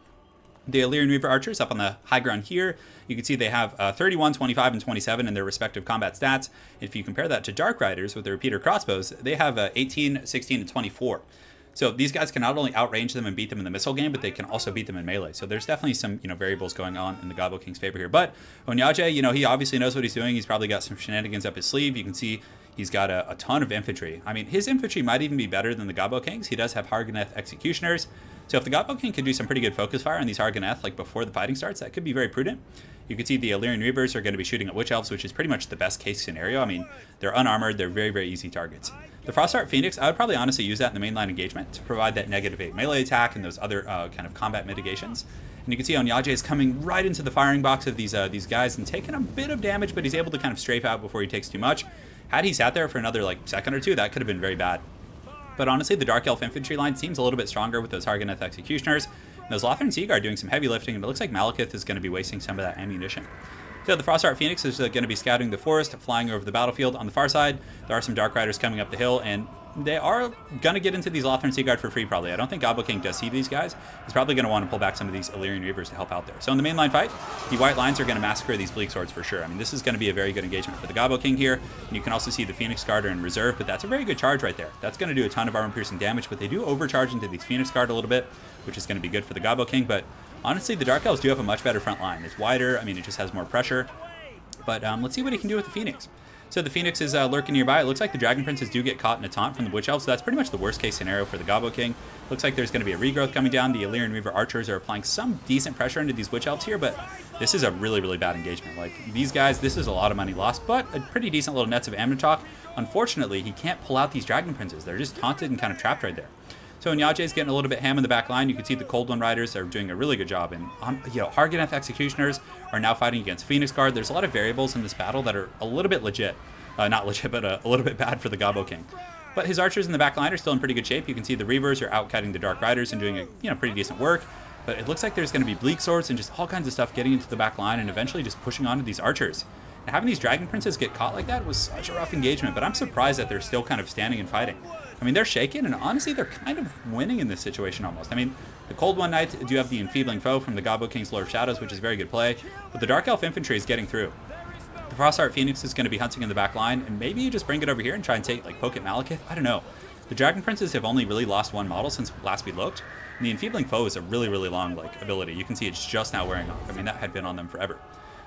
Speaker 1: the Illyrian Reaver Archers up on the high ground here, you can see they have 31, 25, and 27 in their respective combat stats. If you compare that to Dark Riders with their repeater crossbows, they have 18, 16, and 24. So these guys can not only outrange them and beat them in the missile game, but they can also beat them in melee. So there's definitely some variables going on in the Gobbo King's favor here. But Ondjage, he obviously knows what he's doing. He's probably got some shenanigans up his sleeve. You can see he's got a ton of infantry. I mean, his infantry might even be better than the Gobbo King's. He does have Harganeth Executioners. So if the Gobbo King can do some pretty good focus fire on these Harganeth, like before the fighting starts, that could be very prudent. You can see the Illyrian Reavers are going to be shooting at Witch Elves, which is pretty much the best case scenario. I mean, they're unarmored. They're very, very easy targets. The Frostheart Phoenix, I would probably honestly use that in the mainline engagement to provide that -8 melee attack and those other kind of combat mitigations. And you can see Ondjage is coming right into the firing box of these guys and taking a bit of damage, but he's able to kind of strafe out before he takes too much. Had he sat there for another second or two, that could have been very bad. But honestly, the Dark Elf infantry line seems a little bit stronger with those Harganeth Executioners. And those Lothern Seaguard doing some heavy lifting, and it looks like Malekith is going to be wasting some of that ammunition. So the Frostheart Phoenix is going to be scouting the forest, flying over the battlefield. On the far side, there are some Dark Riders coming up the hill, and they are going to get into these Lothern Seaguard for free, probably. I don't think Gobbo King does see these guys. He's probably going to want to pull back some of these Illyrian Reavers to help out there. So in the mainline fight, the White Lines are going to massacre these Bleak Swords for sure. I mean, this is going to be a very good engagement for the Gobbo King here. And you can also see the Phoenix Guard are in reserve, but that's a very good charge right there. That's going to do a ton of armor-piercing damage, but they do overcharge into these Phoenix Guard a little bit, which is going to be good for the Gobbo King. But honestly, the Dark Elves do have a much better front line. It's wider. I mean, it just has more pressure. But let's see what he can do with the Phoenix. So the Phoenix is lurking nearby. It looks like the Dragon Princes do get caught in a taunt from the Witch Elves, so that's pretty much the worst case scenario for the Gobbo King. Looks like there's going to be a regrowth coming down. The Illyrian Reaver Archers are applying some decent pressure into these Witch Elves here, but this is a really, really bad engagement. Like, these guys, this is a lot of money lost, but a pretty decent little nets of Amnitok. Unfortunately, he can't pull out these Dragon Princes. They're just taunted and kind of trapped right there. So Ondjage is getting a little bit ham in the back line. You can see the Cold One Riders are doing a really good job. And Harganeth Executioners are now fighting against Phoenix Guard. There's a lot of variables in this battle that are a little bit legit. Not legit, but a little bit bad for the Gobbo King. But his archers in the back line are still in pretty good shape. You can see the Reavers are out-cutting the Dark Riders and doing pretty decent work. But it looks like there's going to be Bleak Swords and just all kinds of stuff getting into the back line and eventually just pushing onto these archers. And having these Dragon Princes get caught like that was such a rough engagement, but I'm surprised that they're still kind of standing and fighting. I mean, they're shaken, and honestly, they're kind of winning in this situation almost. I mean, the Cold One Knights do have the Enfeebling Foe from the Gobbo King's Lord of Shadows, which is very good play, but the Dark Elf Infantry is getting through. The Frostheart Phoenix is going to be hunting in the back line, and maybe you just bring it over here and try and take, poke at Malekith. I don't know. The Dragon Princes have only really lost one model since last we looked, and the Enfeebling Foe is a really, really long, ability. You can see it's just now wearing off. I mean, that had been on them forever.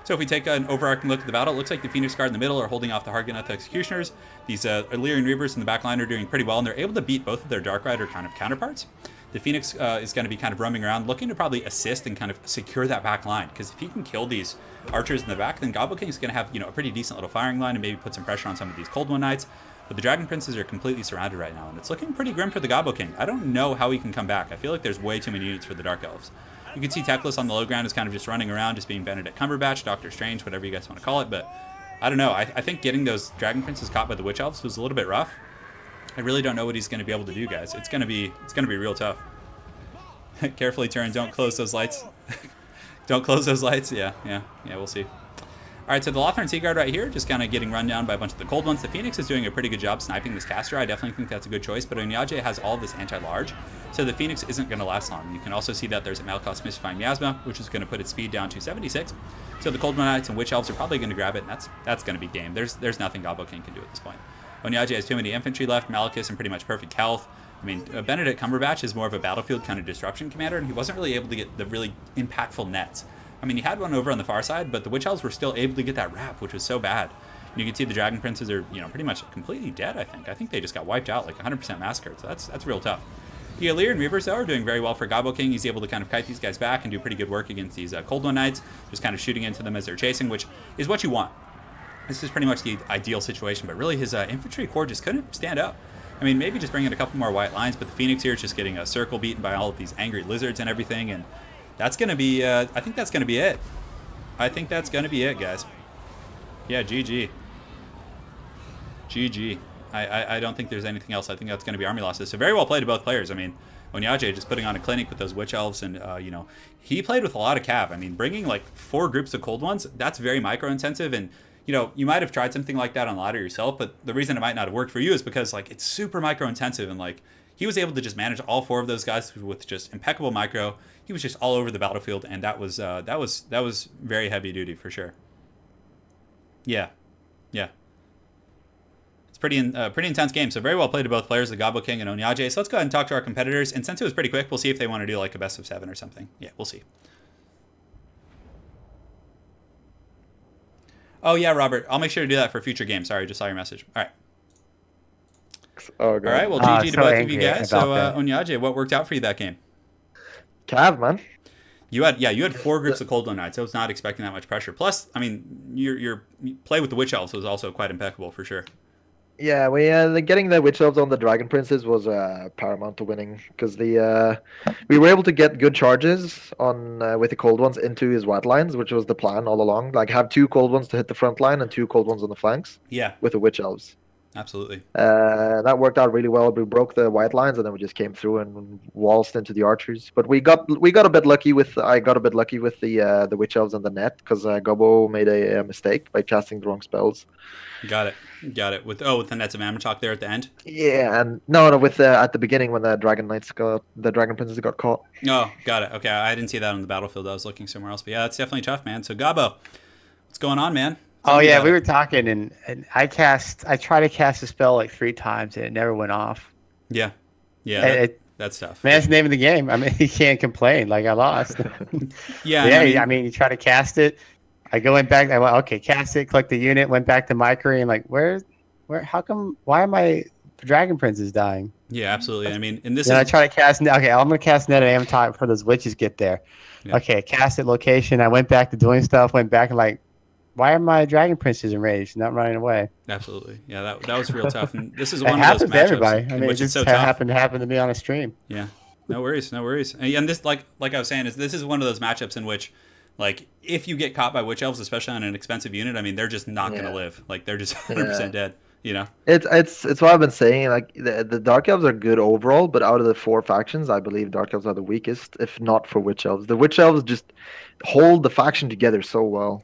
Speaker 1: So if we take an overarching look at the battle, it looks like the Phoenix Guard in the middle are holding off the Harganeth Executioners. These Illyrian Reavers in the back line are doing pretty well, and they're able to beat both of their Dark Rider kind of counterparts. The Phoenix is going to be kind of roaming around, looking to probably assist and kind of secure that back line, because if he can kill these archers in the back, then Gobbo King is going to have a pretty decent little firing line and maybe put some pressure on some of these Cold One Knights. But the Dragon Princes are completely surrounded right now, and it's looking pretty grim for the Gobbo King. I don't know how he can come back. I feel like there's way too many units for the Dark Elves. You can see Teclis on the low ground is kind of just running around, just being Benedict Cumberbatch, Doctor Strange, whatever you guys want to call it. But I don't know. I think getting those Dragon Princes caught by the Witch Elves was a little bit rough. I really don't know what he's going to be able to do, guys. It's going to be real tough. Carefully turn. Don't close those lights. Don't close those lights. Yeah, we'll see. All right, so the Lothern Seaguard right here, just kind of getting run down by a bunch of the Cold Ones. The Phoenix is doing a pretty good job sniping this caster. I definitely think that's a good choice, but Ondjage has all of this anti-large, so the Phoenix isn't going to last long. You can also see that there's a Malkoth's Mystifying Miasma, which is going to put its speed down to 76. So the Cold One Knights and Witch Elves are probably going to grab it, and that's going to be game. There's nothing Gobbo King can do at this point. Ondjage has too many infantry left, Malekith's in pretty much perfect health. I mean, Benedict Cumberbatch is more of a battlefield kind of disruption commander, and he wasn't really able to get the really impactful nets. I mean, he had one over on the far side, but the Witch Elves were still able to get that wrap, which was so bad. And you can see the Dragon Princes are, you know, pretty much completely dead, I think. I think they just got wiped out, like 100% massacred, so that's real tough. The Illyr and Reavers, though, are doing very well for Gobbo King. He's able to kind of kite these guys back and do pretty good work against these Cold One Knights, just kind of shooting into them as they're chasing, which is what you want. This is pretty much the ideal situation, but really his infantry corps just couldn't stand up. I mean, maybe just bring in a couple more white lines, but the Phoenix here is just getting a circle beaten by all of these angry lizards and everything, and that's going to be, I think that's going to be it. I think that's going to be it, guys. Yeah, GG. GG. I don't think there's anything else. I think that's going to be army losses. So very well played to both players. I mean, Ondjage just putting on a clinic with those Witch Elves, and, you know, he played with a lot of cav. I mean, bringing like 4 groups of Cold Ones, that's very micro-intensive, and, you know, you might have tried something like that on ladder yourself, but the reason it might not have worked for you is because, like, it's super micro-intensive, and, like, he was able to just manage all 4 of those guys with just impeccable micro. He was just all over the battlefield, and that was very heavy duty for sure. Yeah. Yeah. It's pretty intense game, so very well played to both players, the Gobbo King and Ondjage. So let's go ahead and talk to our competitors, and since it was pretty quick, we'll see if they want to do like a best of 7 or something. Yeah, we'll see. Oh yeah, Robert, I'll make sure to do that for future games. Sorry, just saw your message. All right.
Speaker 2: Oh, good.
Speaker 1: All right, well, GG to
Speaker 3: so
Speaker 1: both of you guys. So,
Speaker 3: that.
Speaker 1: Ondjage, what worked out for you that game?
Speaker 2: Cav, man.
Speaker 1: You had 4 groups of Cold One Knights. I was not expecting that much pressure. Plus, I mean, your play with the Witch Elves was also quite impeccable for sure.
Speaker 2: Yeah, getting the Witch Elves on the Dragon Princes was paramount to winning, because we were able to get good charges on with the Cold Ones into his white lines, which was the plan all along. Like, have 2 Cold Ones to hit the front line and 2 Cold Ones on the flanks.
Speaker 1: Yeah.
Speaker 2: With the Witch Elves.
Speaker 1: Absolutely.
Speaker 2: That worked out really well. We broke the white lines, and then we just came through and waltzed into the archers. But I got a bit lucky with the Witch Elves and the net, because Gobbo made a mistake by casting the wrong spells.
Speaker 1: Got it. With the Nets of Amatok there at the end.
Speaker 2: Yeah, and no, with at the beginning when the Dragon Princes got caught.
Speaker 1: Oh, got it. Okay, I didn't see that on the battlefield. I was looking somewhere else. But yeah, that's definitely tough, man. So Gobbo, what's going on, man?
Speaker 3: Oh yeah, we were talking, and I tried to cast a spell like 3 times, and it never went off.
Speaker 1: Yeah, that's tough.
Speaker 3: Man, it's the name of the game. I mean, you can't complain. Like, I lost.
Speaker 1: Yeah.
Speaker 3: I mean, you try to cast it. I went back. I went, okay, cast it. Click the unit. Went back to Micro, and like, where? How come? Why are my Dragon Princes dying?
Speaker 1: Yeah, absolutely. I mean, and this.
Speaker 3: I try to cast. Okay, I'm gonna cast Net of Amatok before those witches get there. Yeah. Okay, cast it location. I went back to doing stuff. Went back and like, why are my Dragon Princes enraged, not running away?
Speaker 1: Absolutely. Yeah, that was real tough. And this is one
Speaker 3: of
Speaker 1: those matchups
Speaker 3: to everybody. I mean,
Speaker 1: which
Speaker 3: it
Speaker 1: is so
Speaker 3: just
Speaker 1: tough.
Speaker 3: happened to me on a stream.
Speaker 1: Yeah. No worries. And this, like I was saying, this is one of those matchups in which, like, if you get caught by Witch Elves, especially on an expensive unit, I mean, they're just not going to live. Like, they're just 100% dead, you know?
Speaker 2: It's what I've been saying. Like, the Dark Elves are good overall, but out of the 4 factions, I believe Dark Elves are the weakest, if not for Witch Elves. The Witch Elves just hold the faction together so well.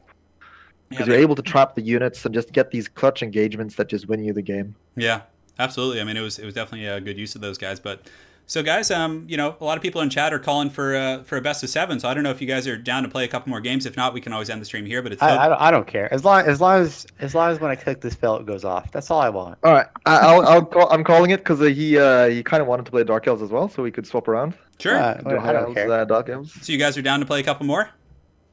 Speaker 2: Because you're able to trap the units and just get these clutch engagements that just win you the game.
Speaker 1: Yeah, absolutely. I mean, it was definitely a good use of those guys. But so, guys, you know, a lot of people in chat are calling for a best of 7. So I don't know if you guys are down to play a couple more games. If not, we can always end the stream here. But it's
Speaker 3: I don't care as long as when I click the spell, it goes off. That's all I want.
Speaker 2: All right, I'm calling it because he kind of wanted to play Dark Elves as well, so we could swap around.
Speaker 1: Sure.
Speaker 3: I don't care.
Speaker 2: Dark Elves.
Speaker 1: So you guys are down to play a couple more?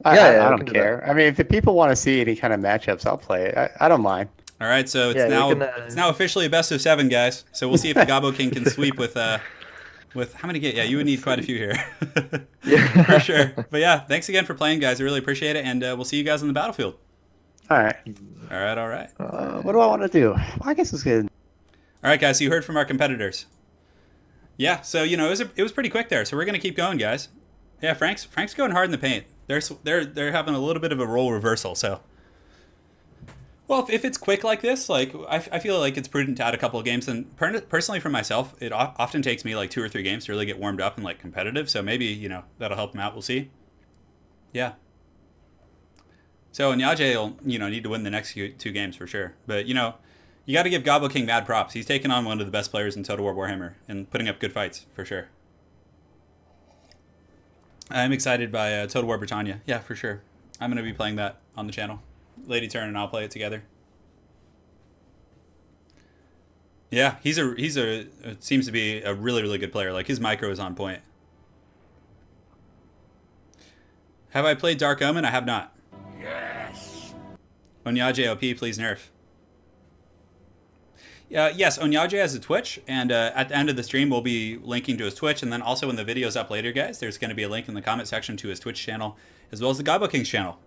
Speaker 3: I don't care. I mean, if the people want to see any kind of matchups, I'll play it. I don't mind.
Speaker 1: All right, so it's now officially a best of 7, guys. So we'll see if the Gobbo King can sweep with how many games? Yeah, you would need quite a few here.
Speaker 2: Yeah,
Speaker 1: for sure. But yeah, thanks again for playing, guys. I really appreciate it, and we'll see you guys on the battlefield.
Speaker 3: All right.
Speaker 1: All right.
Speaker 3: What do I want to do? Well, I guess it's good.
Speaker 1: All right, guys. So you heard from our competitors. Yeah. So it was pretty quick there. So we're gonna keep going, guys. Yeah, Frank's going hard in the paint. They're having a little bit of a role reversal. So, well, if it's quick like this, like I feel like it's prudent to add a couple of games. And personally, for myself, it often takes me like 2 or 3 games to really get warmed up and like competitive. So maybe that'll help him out. We'll see. Yeah. So Ondjage will need to win the next 2 games for sure. But you got to give Gobbo King mad props. He's taken on one of the best players in Total War Warhammer and putting up good fights for sure. I'm excited by Total War Bretonnia. Yeah, for sure. I'm going to be playing that on the channel. Lady Turn and I'll play it together. Yeah, he's a seems to be a really, really good player. Like, his micro is on point. Have I played Dark Omen? I have not. Yes. Ondjage OP, please nerf. Yes, Ondjage has a Twitch, and at the end of the stream, we'll be linking to his Twitch, and then also when the video's up later, guys, there's going to be a link in the comment section to his Twitch channel, as well as the Gobbo Kings channel.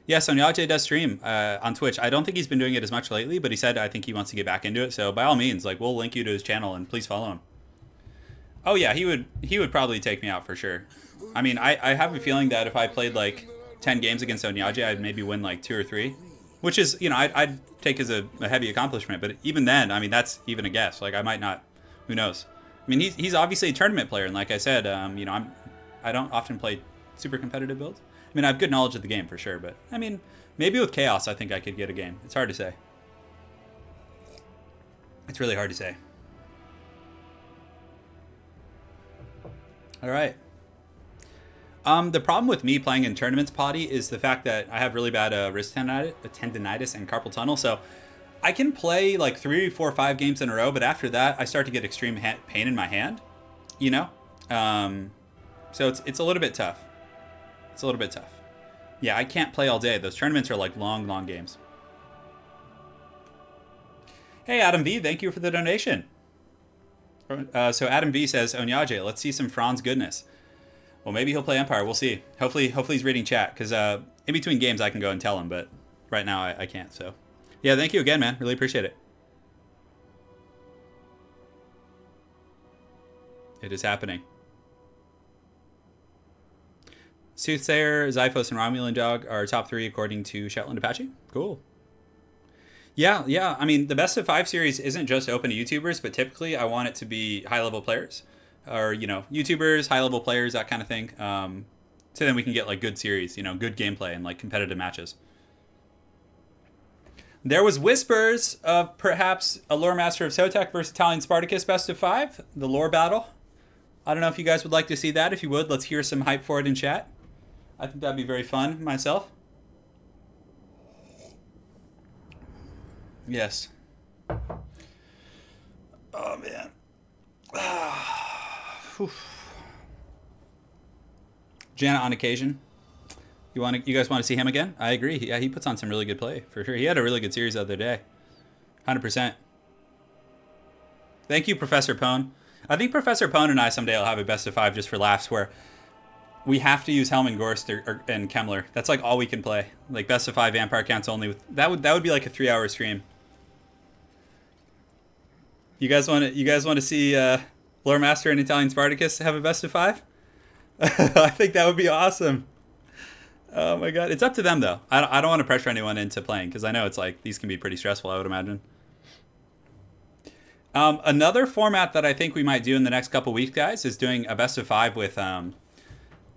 Speaker 1: Yes, Ondjage does stream on Twitch. I don't think he's been doing it as much lately, but he said I think he wants to get back into it, so by all means, like, we'll link you to his channel, and please follow him. Oh yeah, he would probably take me out for sure. I mean, I have a feeling that if I played like 10 games against Ondjage, I'd maybe win like 2 or 3, which is, you know, I'd take as a heavy accomplishment. But even then, I mean, that's even a guess. Like, I might not. Who knows? I mean, he's obviously a tournament player, and like I said, you know, I don't often play super competitive builds. I mean, I have good knowledge of the game for sure, but I mean, maybe with Chaos, I think I could get a game. It's hard to say. It's really hard to say. All right. The problem with me playing in tournaments, Potty, is the fact that I have really bad wrist tendinitis and carpal tunnel. So I can play like 3, 4, 5 games in a row, but after that, I start to get extreme pain in my hand. You know, so it's a little bit tough. It's a little bit tough. Yeah, I can't play all day. Those tournaments are like long, long games. Hey, Adam V, thank you for the donation. So Adam V says, Ondjage, let's see some Franz goodness. Well, maybe he'll play Empire. We'll see. Hopefully he's reading chat, because in between games I can go and tell him, but right now I can't. So, yeah, thank you again, man. Really appreciate it. It is happening. Soothsayer, Zyphos, and Romulan Dog are top 3 according to Shetland Apache. Cool. Yeah. I mean, the best of 5 series isn't just open to YouTubers, but typically I want it to be high-level players. Or, you know, YouTubers, high-level players, that kind of thing. So then we can get, like, good series, you know, good gameplay and, like, competitive matches. There was whispers of perhaps a Lore Master of Sotek versus Italian Spartacus best of 5, the lore battle. I don't know if you guys would like to see that. If you would, let's hear some hype for it in chat. I think that'd be very fun myself. Yes. Oh man. Janet on occasion. You guys want to see him again? I agree. Yeah, he puts on some really good play for sure. He had a really good series the other day. 100%. Thank you, Professor Pone. I think Professor Pone and I someday will have a best of 5 just for laughs where we have to use Helm and Gorst and Kemmler. That's like all we can play. Like best of 5 vampire counts only. That would be like a 3-hour stream. You guys want to see Lore Master and Italian Spartacus have a best of 5? I think that would be awesome. Oh my god, it's up to them though. I don't want to pressure anyone into playing because I know it's like these can be pretty stressful, I would imagine. Another format that I think we might do in the next couple weeks, guys, is doing a best of 5 with not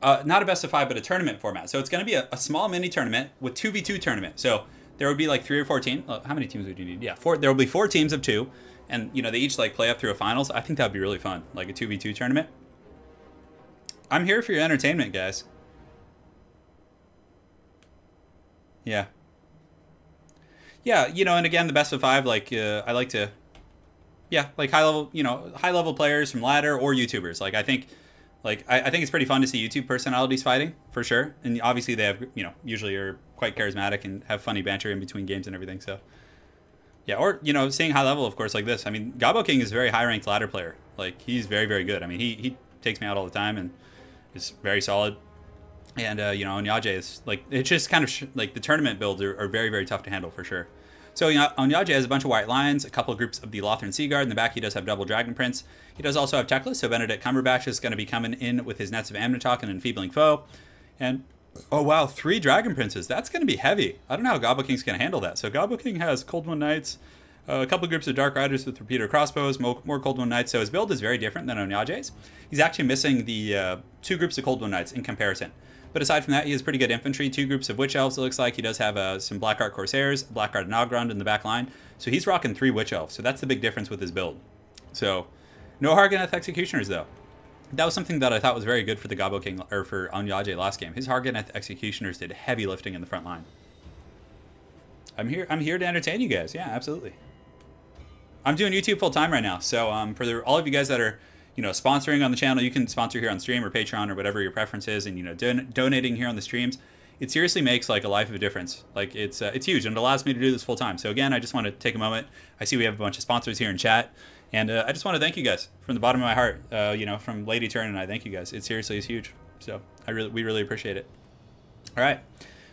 Speaker 1: a best of 5, but a tournament format. So it's going to be a small mini tournament with 2v2 tournament. So there would be like 3 or 4 teams. How many teams would you need? Yeah, 4. There will be 4 teams of 2, and you know they each like play up through a finals. I think that would be really fun, like a 2v2 tournament. I'm here for your entertainment, guys. Yeah. Yeah, you know, and again, the best of 5, like I like to, yeah, like high level players from ladder or YouTubers. Like I think it's pretty fun to see YouTube personalities fighting for sure, and obviously they have, you know, usually are quite charismatic and have funny banter in between games and everything. So yeah, or you know, seeing high level, of course, like this. I mean, Gobbo King is a very high ranked ladder player. Like he's very, very good. I mean, he takes me out all the time and is very solid. And you know, Ondjage is like, it's just kind of like the tournament builds are very, very tough to handle for sure. So you know, Ondjage has a bunch of white lions, a couple of groups of the Lothran Sea Guard. In the back, he does have double Dragon Prince. He does also have Teclis, so Benedict Cumberbatch is going to be coming in with his Nets of Amnitok and Enfeebling Foe. And, oh wow, 3 Dragon Princes. That's going to be heavy. I don't know how Gobbo King's going to handle that. So Gobbo King has Cold One Knights, a couple of groups of Dark Riders with repeater crossbows, more Cold One Knights. So his build is very different than Ondjage's. He's actually missing the 2 groups of Cold One Knights in comparison. But aside from that, he has pretty good infantry, 2 groups of Witch Elves, it looks like. He does have some Blackguard Corsairs, Blackguard Nogrund in the back line. So he's rocking 3 Witch Elves. So that's the big difference with his build. So no Harganeth Executioners, though. That was something that I thought was very good for the Gobbo King, or for Ondjage last game. His Harganeth Executioners did heavy lifting in the front line. I'm here to entertain you guys. Yeah, absolutely. I'm doing YouTube full time right now, so all of you guys that are, you know, sponsoring on the channel, you can sponsor here on stream or Patreon or whatever your preference is, and, you know, donating here on the streams. It seriously makes like a life of a difference. Like it's huge, and it allows me to do this full time. So again, I just want to take a moment. I see we have a bunch of sponsors here in chat, and I just want to thank you guys from the bottom of my heart. You know, from Lady Turn, and I thank you guys. It seriously is huge. So we really appreciate it. All right.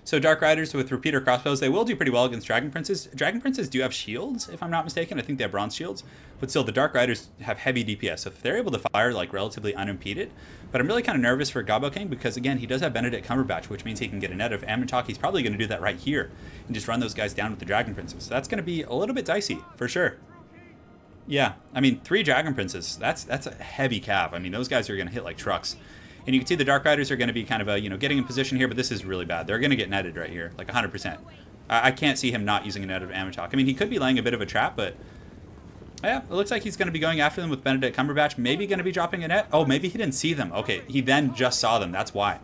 Speaker 1: So Dark Riders with repeater crossbows, they will do pretty well against Dragon Princes. Dragon Princes do have shields, if I'm not mistaken. I think they have bronze shields. But still, the Dark Riders have heavy DPS, so if they're able to fire like relatively unimpeded. But I'm really kind of nervous for Gobbo King because, again, he does have Benedict Cumberbatch, which means he can get a net of Amnitalk. He's probably going to do that right here and just run those guys down with the Dragon Princes. So that's going to be a little bit dicey, for sure. Yeah, I mean, 3 Dragon Princes, that's a heavy cap. I mean, those guys are going to hit like trucks. And you can see the Dark Riders are going to be kind of, you know, getting in position here, but this is really bad. They're going to get netted right here, like 100%. I can't see him not using a net of Amnitalk. I mean, he could be laying a bit of a trap, but yeah, it looks like he's going to be going after them with Benedict Cumberbatch. Maybe going to be dropping a net. Oh, maybe he didn't see them. Okay, he then just saw them. That's why.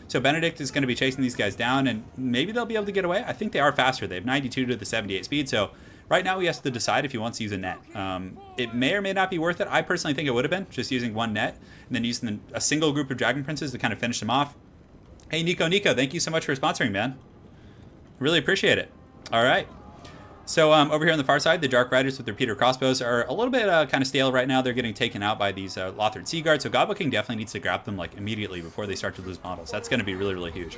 Speaker 1: So Benedict is going to be chasing these guys down, and maybe they'll be able to get away. I think they are faster. They have 92 to the 78 speed, so right now he has to decide if he wants to use a net. It may or may not be worth it. I personally think it would have been, just using one net, and then using a single group of Dragon Princes to kind of finish them off. Hey, Nico, thank you so much for sponsoring, man. Really appreciate it. All right. So over here on the far side, the Dark Riders with their repeater crossbows are a little bit kind of stale right now. They're getting taken out by these Lothard Sea Guards, so Gobbo King definitely needs to grab them like immediately before they start to lose models. That's going to be really, really huge.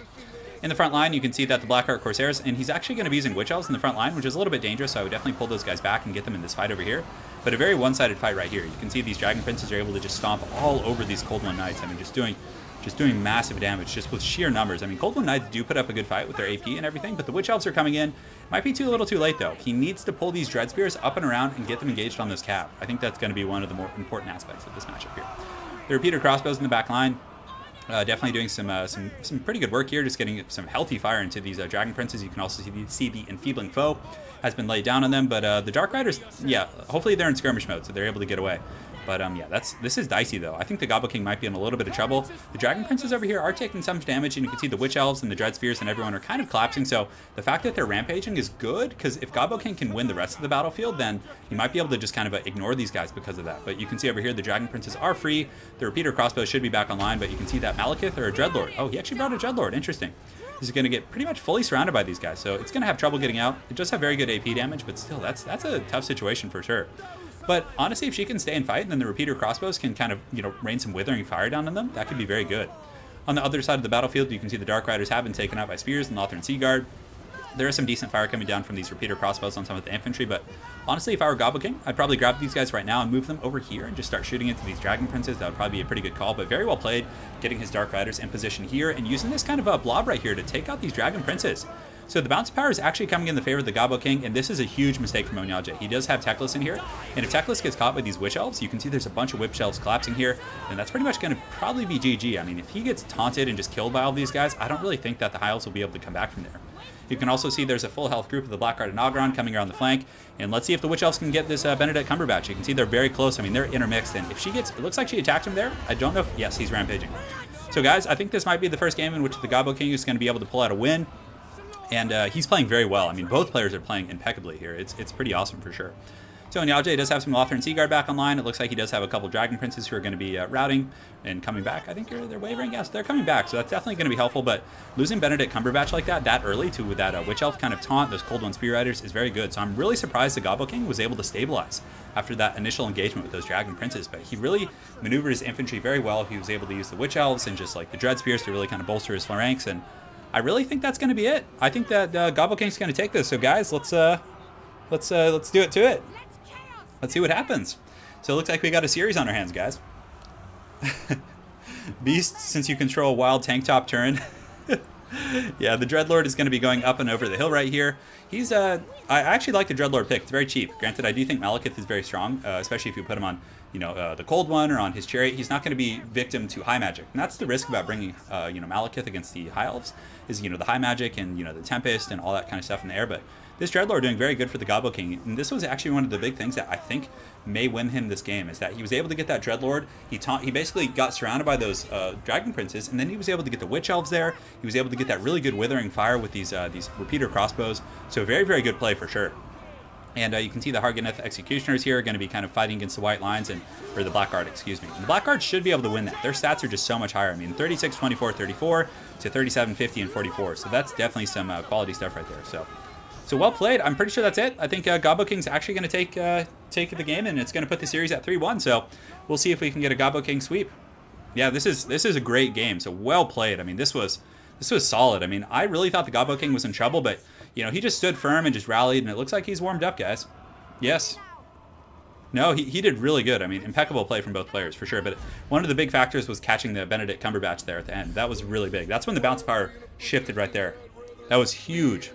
Speaker 1: In the front line, you can see that the Blackheart Corsairs, and he's actually going to be using Witch Elves in the front line, which is a little bit dangerous, so I would definitely pull those guys back and get them in this fight over here. But a very one-sided fight right here. You can see these Dragon Princes are able to just stomp all over these Cold One Knights. I mean, just doing massive damage just with sheer numbers. I mean, Cold One Knights do put up a good fight with their AP and everything, but the Witch Elves are coming in. Might be a little too late, though. He needs to pull these Dread Spears up and around and get them engaged on this cap. I think that's going to be one of the more important aspects of this matchup here. The repeater crossbows in the back line. Definitely doing some pretty good work here, just getting some healthy fire into these Dragon Princes. You can also see the enfeebling foe has been laid down on them, but the Dark Riders, yeah, hopefully they're in skirmish mode, so they're able to get away. But yeah, this is dicey though. I think the Gobbo King might be in a little bit of trouble. The Dragon Princes over here are taking some damage, and you can see the Witch Elves and the Dread Spears and everyone are kind of collapsing. So the fact that they're rampaging is good, because if Gobbo King can win the rest of the battlefield, then he might be able to just kind of ignore these guys because of that. But you can see over here the Dragon Princes are free. The repeater crossbow should be back online, but you can see that Malekith or a Dreadlord. Oh, he actually brought a Dreadlord. Interesting. This is going to get pretty much fully surrounded by these guys, so it's going to have trouble getting out. It does have very good AP damage, but still, that's a tough situation for sure. But honestly, if she can stay and fight, and then the repeater crossbows can kind of, you know, rain some withering fire down on them, that could be very good. On the other side of the battlefield, you can see the Dark Riders have been taken out by spears and Lothern Sea Guard. There is some decent fire coming down from these repeater crossbows on some of the infantry, but honestly, if I were Gobbo King, I'd probably grab these guys right now and move them over here and just start shooting into these Dragon Princes. That would probably be a pretty good call, but very well played, getting his Dark Riders in position here and using this kind of a blob right here to take out these Dragon Princes. So the bounce power is actually coming in the favor of the Gobbo King, and this is a huge mistake from Ondjage. He does have Teclis in here, and if Teclis gets caught by these Witch Elves, you can see there's a bunch of Witch Elves collapsing here, and that's pretty much going to probably be GG. I mean, if he gets taunted and just killed by all these guys, I don't really think that the High Elves will be able to come back from there. You can also see there's a full health group of the Blackguard and Ogron coming around the flank, and let's see if the Witch Elves can get this Benedict Cumberbatch. You can see they're very close. I mean, they're intermixed, and if she gets, it looks like she attacked him there. I don't know if, yes, he's rampaging. So guys, I think this might be the first game in which the Gobbo King is going to be able to pull out a win. And he's playing very well. I mean, both players are playing impeccably here. It's pretty awesome for sure. So Ondjage does have some Lothern Sea Guard back online. It looks like he does have a couple Dragon Princes who are going to be routing and coming back. I think they're wavering. Yes, they're coming back. So that's definitely going to be helpful. But losing Benedict Cumberbatch like that early to with that Witch Elf kind of taunt, those Cold One Spear Riders, is very good. So I'm really surprised the Gobbo King was able to stabilize after that initial engagement with those Dragon Princes. But he really maneuvered his infantry very well. He was able to use the Witch Elves and just like the Dread Spears to really kind of bolster his phalanx. And I really think that's going to be it. I think that Gobbo King's going to take this. So guys, let's do it to it. Let's see what happens. So it looks like we got a series on our hands, guys. Beast, since you control wild tank top turn. Yeah, the Dreadlord is going to be going up and over the hill right here. He's I actually like the Dreadlord pick. It's very cheap. Granted, I do think Malekith is very strong, especially if you put him on, you know, the Cold One or on his Chariot. He's not going to be victim to high magic, and that's the risk about bringing, you know, Malekith against the High Elves. Is, you know, the high magic and, you know, the Tempest and all that kind of stuff in the air. But this Dreadlord doing very good for the Gobbo King. And this was actually one of the big things that I think may win him this game, is that he was able to get that Dreadlord. He basically got surrounded by those Dragon Princes, and then he was able to get the Witch Elves there. He was able to get that really good Withering Fire with these repeater crossbows. So very, very good play for sure. And you can see the Harganeth Executioners here are going to be kind of fighting against the White Lines, or the Blackguard, excuse me. And the Blackguard should be able to win that. Their stats are just so much higher. I mean, 36, 24, 34 to 37, 50, and 44. So that's definitely some quality stuff right there. So well played. I'm pretty sure that's it. I think Gobbo King's actually going to take the game, and it's going to put the series at 3-1. So we'll see if we can get a Gobbo King sweep. Yeah, this is a great game. So well played. I mean, this was solid. I mean, I really thought the Gobbo King was in trouble, but you know, he just stood firm and just rallied, and it looks like he's warmed up, guys. Yes. No, he did really good. I mean, impeccable play from both players, for sure. But one of the big factors was catching the Benedict Cumberbatch there at the end. That was really big. That's when the bounce power shifted right there. That was huge.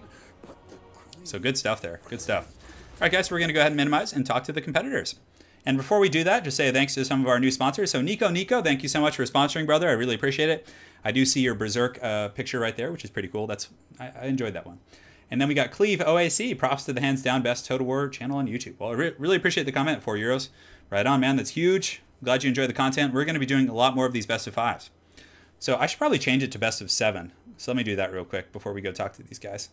Speaker 1: So good stuff there. Good stuff. All right, guys, we're going to go ahead and minimize and talk to the competitors. And before we do that, just say thanks to some of our new sponsors. So Nico, thank you so much for sponsoring, brother. I really appreciate it. I do see your Berserk picture right there, which is pretty cool. I enjoyed that one. And then we got Cleve OAC. Props to the hands down best Total War channel on YouTube. Well, I really appreciate the comment. €4. Right on, man. That's huge. Glad you enjoyed the content. We're going to be doing a lot more of these best of 5s. So I should probably change it to best of 7. So let me do that real quick before we go talk to these guys.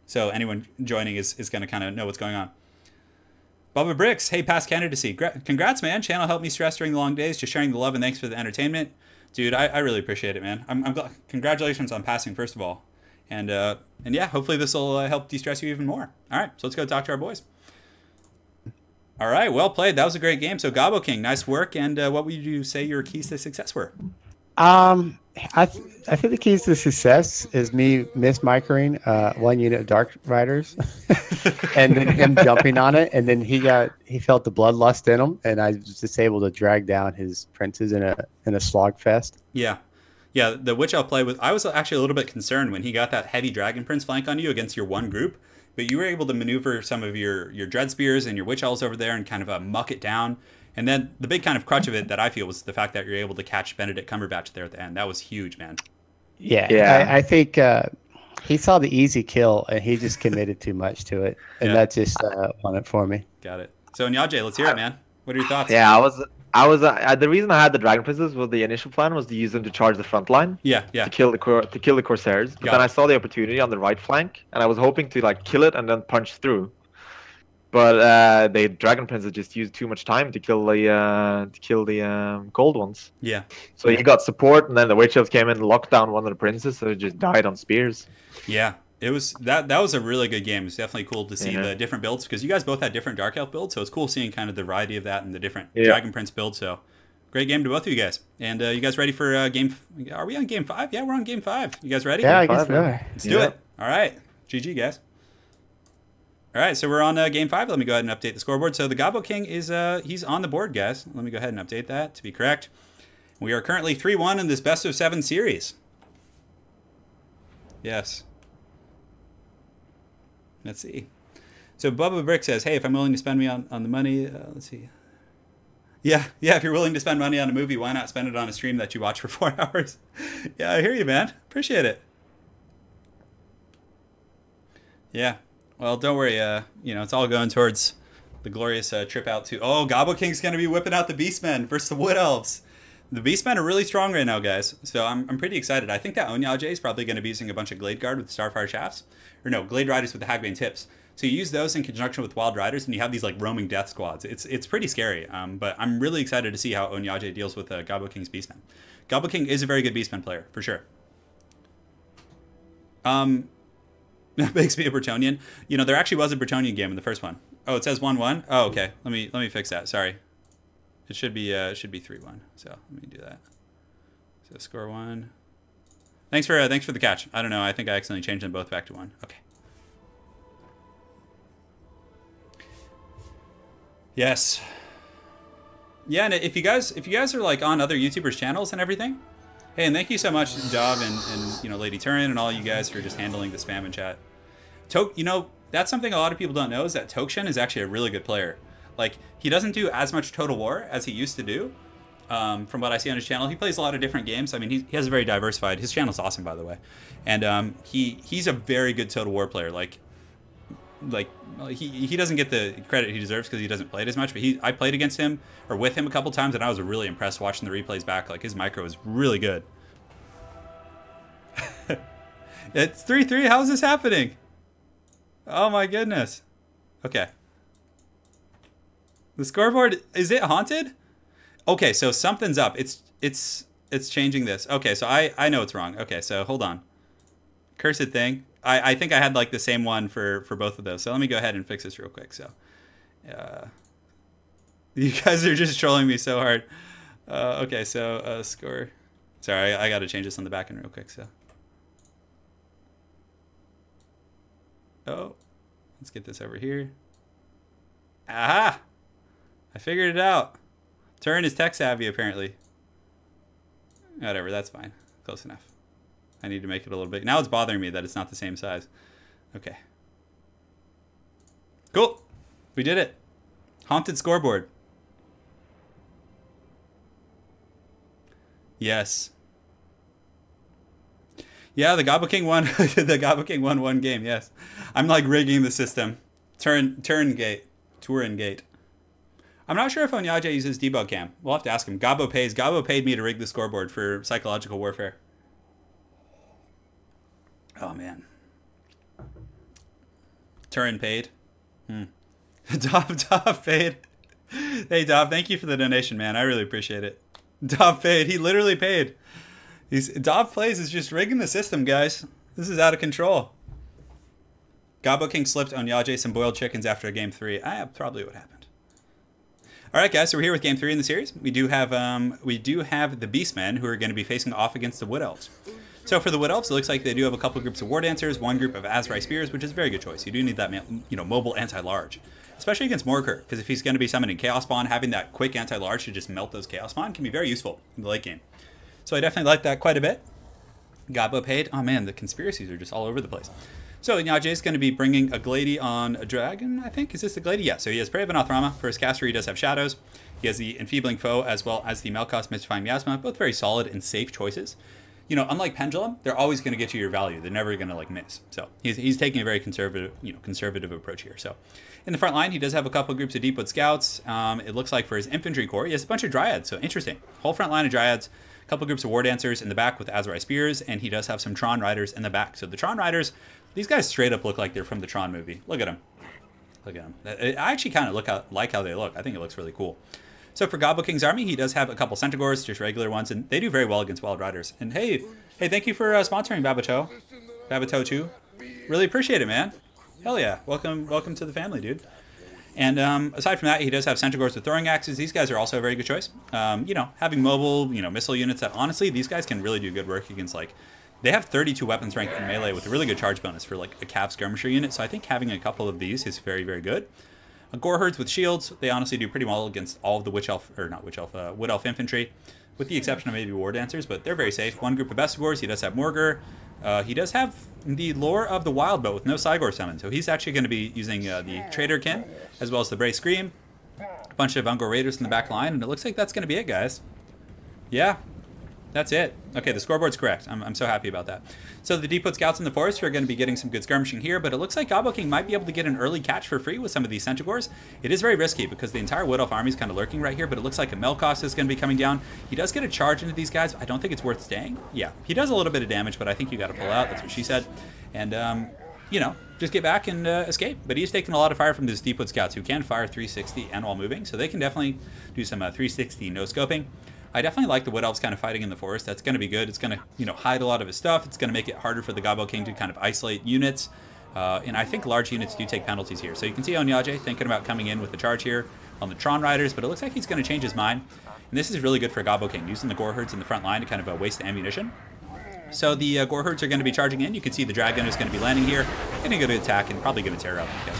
Speaker 1: So anyone joining is going to kind of know what's going on. Bubba Bricks. Hey, past candidacy. Congrats, man. Channel helped me stress during the long days. Just sharing the love and thanks for the entertainment. Dude, I really appreciate it, man. I'm glad. Congratulations on passing, first of all. And yeah, hopefully this will help de-stress you even more. All right, so let's go talk to our boys. All right, well played. That was a great game. So Gobbo King, nice work. And what would you say your keys to success were?
Speaker 3: I think the keys to success is me mismicroing 1 unit of Dark Riders, and then him jumping on it, and then he felt the bloodlust in him, and I was just able to drag down his princes in a slog fest.
Speaker 1: Yeah. Yeah, the Witch Elf play I was actually a little bit concerned when he got that heavy Dragon Prince flank on you against your one group, but you were able to maneuver some of your Dread Spears and your Witch Elves over there and kind of muck it down. And then the big kind of crutch of it that I feel was the fact that you're able to catch Benedict Cumberbatch there at the end. That was huge, man.
Speaker 3: Yeah. I think he saw the easy kill and he just committed too much to it, and that just won it for me.
Speaker 1: Got it. So Ondjage, let's hear it, man. What are your thoughts?
Speaker 2: Yeah, I was the reason I had the Dragon Princes was the initial plan was to use them to charge the front line.
Speaker 1: Yeah.
Speaker 2: To kill the Corsairs. But then I saw the opportunity on the right flank, and I was hoping to like kill it and then punch through. But the Dragon Princes just used too much time to kill the gold ones.
Speaker 1: Yeah.
Speaker 2: So he got support, and then the Witch Elves came in and locked down one of the princes, so it just died on spears.
Speaker 1: Yeah. It was that was a really good game. It's definitely cool to see the different builds, because you guys both had different Dark Elf builds, so it's cool seeing kind of the variety of that and the different Dragon Prince builds. So great game to both of you guys. And you guys ready for game? Are we on game 5? Yeah, we're on game 5. You guys ready?
Speaker 3: Yeah, I guess we are.
Speaker 1: Let's do it. All right, GG guys. All right, so we're on game 5. Let me go ahead and update the scoreboard. So the Gobbo King is he's on the board, guys. Let me go ahead and update that to be correct. We are currently 3-1 in this best of 7 series. Yes. Let's see. So Bubba Brick says, hey, if I'm willing to spend me on the money, let's see. Yeah, if you're willing to spend money on a movie, why not spend it on a stream that you watch for 4 hours? Yeah, I hear you, man. Appreciate it. Yeah. Well, don't worry. It's all going towards the glorious trip out to... Oh, Gobbo King's going to be whipping out the Beastmen versus the Wood Elves. The Beastmen are really strong right now, guys. So I'm pretty excited. I think that Ondjage is probably going to be using a bunch of Glade Guard with Starfire Shafts. Or no, Glade Riders with the Hagbane Tips. So you use those in conjunction with Wild Riders, and you have these like roaming death squads. It's pretty scary. But I'm really excited to see how Ondjage deals with Gobbo King's Beastmen. Gobbo King is a very good Beastman player, for sure. Makes me a Bretonnian. There actually was a Bretonnian game in the first one. Oh, it says 1-1. Oh, okay. Let me fix that. Sorry. It should be 3-1. So let me do that. So score 1. Thanks for the catch. I don't know. I think I accidentally changed them both back to 1. Okay. Yes. Yeah, and if you guys are like on other YouTubers' channels and everything, hey, and thank you so much, Job and Lady Turin and all you guys for just handling the spam in chat. That's something a lot of people don't know, is that Tokshen is actually a really good player. Like, he doesn't do as much Total War as he used to do. From what I see on his channel, he plays a lot of different games. I mean, he has a very diversified. His channel's awesome, by the way, and he's a very good Total War player. Like, like, he doesn't get the credit he deserves because he doesn't play it as much. But I played against him or with him a couple times, and I was really impressed watching the replays back. Like, his micro is really good. It's 3-3. How is this happening? Oh my goodness. Okay. The scoreboard, is it haunted? Okay, so something's up. It's changing this. Okay, so I know it's wrong. Okay, so hold on. Cursed thing. I think I had like the same one for both of those. So let me go ahead and fix this real quick. So, you guys are just trolling me so hard. Okay, so score. Sorry, I got to change this on the back end real quick. So, oh, let's get this over here. Aha! I figured it out. Turin is tech savvy apparently. Whatever, that's fine. Close enough. I need to make it a little big. Now it's bothering me that it's not the same size. Okay. Cool. We did it. Haunted scoreboard. Yes. Yeah, the Gobbo King won. The Gobbo King won one game, yes. I'm like rigging the system. Turin gate. I'm not sure if Ondjage uses debug cam. We'll have to ask him. Gobbo pays. Gobbo paid me to rig the scoreboard for psychological warfare. Oh, man. Turin paid. Dov paid. Hey, Dov, thank you for the donation, man. I really appreciate it. Dov paid. He literally paid. Dov Plays is just rigging the system, guys. This is out of control. Gobbo King slipped Ondjage some boiled chickens after game 3. Probably what happened. All right, guys, so we're here with game 3 in the series. We do have the Beastmen who are going to be facing off against the Wood Elves. So for the Wood Elves, it looks like they do have a couple groups of War Dancers, one group of Azrai Spears, which is a very good choice. You do need that, mobile anti-large, especially against Morker, because if he's going to be summoning Chaos Spawn, having that quick anti-large to just melt those Chaos Spawn can be very useful in the late game. So I definitely like that quite a bit. Gobbo paid. Oh man, the conspiracies are just all over the place. So Ondjage is going to be bringing a Glady on a Dragon, I think. Is this the Glady? Yeah, so he has Prey of Anathrama. For his caster, he does have Shadows. He has the Enfeebling Foe as well as the Melkos Mystifying Miasma, both very solid and safe choices. You know, unlike Pendulum, they're always going to get you your value. They're never going to like miss. So he's taking a very conservative approach here. So in the front line, he does have a couple groups of Deepwood Scouts. It looks like for his Infantry Corps, he has a bunch of Dryads. So interesting. Whole front line of Dryads. A couple groups of War Dancers in the back with Azrai Spears, and he does have some Tron Riders in the back. So the Tron Riders, these guys straight up look like they're from the Tron movie. Look at them. Look at them. I actually kind of like how they look. I think it looks really cool. So for Gobbo King's army, he does have a couple Centaurs, just regular ones, and they do very well against Wild Riders. And hey, thank you for sponsoring Babato. Babato 2. Really appreciate it, man. Hell yeah. Welcome to the family, dude. And aside from that, he does have Centaurs with throwing axes. These guys are also a very good choice. Having mobile, missile units that honestly, these guys can really do good work against, like, they have 32 weapons rank in melee with a really good charge bonus for like a Cav skirmisher unit. So I think having a couple of these is very, very good. Gore Herds with shields, they honestly do pretty well against all of the Wood Elf infantry, with the exception of maybe War Dancers, but they're very safe. One group of Bestigors, he does have Morgur. He does have the Lore of the Wild Bow with no Cygor summon, so he's actually going to be using the Trader Kin, as well as the Bray Scream. A bunch of Ungor Raiders in the back line, and it looks like that's going to be it, guys. Yeah, that's it. Okay, the scoreboard's correct. I'm so happy about that. So the Deepwood Scouts in the forest are going to be getting some good skirmishing here, but it looks like Gobbo King might be able to get an early catch for free with some of these Centaurs. It is very risky because the entire Wood Elf army is kind of lurking right here, but it looks like a Melkos is going to be coming down. He does get a charge into these guys. I don't think it's worth staying. Yeah, he does a little bit of damage, but I think you got to pull out. That's what she said. And, just get back and escape. But he's taking a lot of fire from these Deepwood Scouts who can fire 360 and while moving, so they can definitely do some 360 no-scoping. I definitely like the Wood Elves kind of fighting in the forest. That's going to be good. It's going to, hide a lot of his stuff. It's going to make it harder for the Gobbo King to kind of isolate units. And I think large units do take penalties here. So you can see Ondjage thinking about coming in with the charge here on the Tron Riders, but it looks like he's going to change his mind. And this is really good for Gobbo King, using the Gore Herds in the front line to kind of waste the ammunition. So the Gore Herds are going to be charging in. You can see the Dragon is going to be landing here, getting a good attack, and probably going to tear up. Yeah,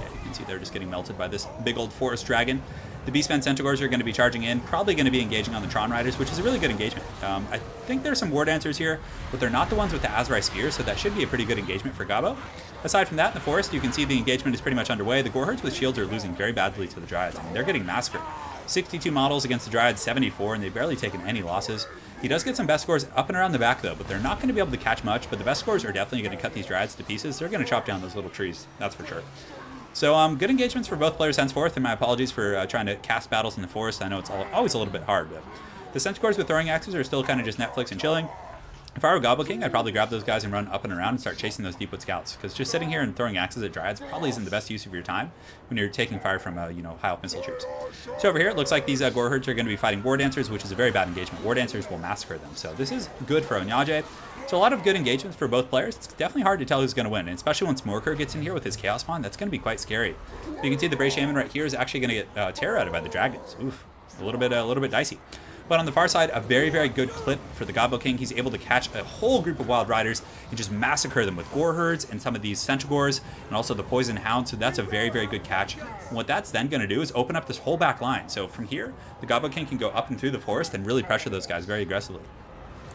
Speaker 1: you can see they're just getting melted by this big old forest dragon. The Beastmen Centaurs are going to be charging in, probably going to be engaging on the Tron Riders, which is a really good engagement. I think there's some War Dancers here, but they're not the ones with the Azrai Spear, so that should be a pretty good engagement for Gobbo. Aside from that, in the forest, you can see the engagement is pretty much underway. The Gore Herds with shields are losing very badly to the Dryads. I mean, they're getting massacred. 62 models against the Dryads, 74, and they've barely taken any losses. He does get some best scores up and around the back, though, but they're not going to be able to catch much. But the best scores are definitely going to cut these Dryads to pieces. They're going to chop down those little trees, that's for sure. So good engagements for both players henceforth, and my apologies for trying to cast battles in the forest. I know it's always a little bit hard, but the Centaurs with throwing axes are still kind of just Netflix and chilling. If I were Gobbo King, I'd probably grab those guys and run up and around and start chasing those Deepwood Scouts, because just sitting here and throwing axes at Dryads probably isn't the best use of your time when you're taking fire from, you know, high-up missile troops. So over here, it looks like these Gore Herds are going to be fighting War Dancers, which is a very bad engagement. War Dancers will massacre them, so this is good for Ondjage. So a lot of good engagements for both players. It's definitely hard to tell who's going to win, and especially once Morkur gets in here with his Chaos Spawn, that's going to be quite scary. You can see the Bray Shaman right here is actually going to get terror-outed by the Dragons. Oof, a little bit dicey. But on the far side, a very, very good clip for the Gobbo King. He's able to catch a whole group of Wild Riders and just massacre them with Gore Herds and some of these Centaurs and also the Poison Hound. So that's a very, very good catch. And what that's then going to do is open up this whole back line. So from here, the Gobbo King can go up and through the forest and really pressure those guys very aggressively.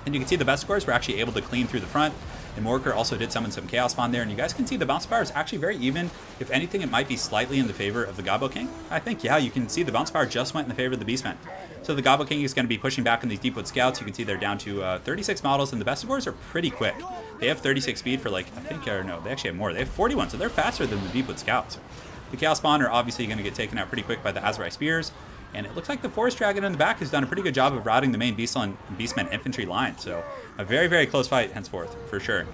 Speaker 1: And you can see the best scores were actually able to clean through the front. And Morkur also did summon some Chaos Spawn there. And you guys can see the bounce power is actually very even. If anything, it might be slightly in the favor of the Gobbo King. I think, yeah, you can see the bounce power just went in the favor of the Beastmen. So the Gobbo King is going to be pushing back on these Deepwood Scouts. You can see they're down to 36 models, and the best scores are pretty quick. They have 36 speed for, like, I think, or no, they actually have more. They have 41, so they're faster than the Deepwood Scouts. The Chaos Spawn are obviously going to get taken out pretty quick by the Azurai Spears. And it looks like the Forest Dragon in the back has done a pretty good job of routing the main Beastmen infantry line. So a very, very close fight henceforth, for sure.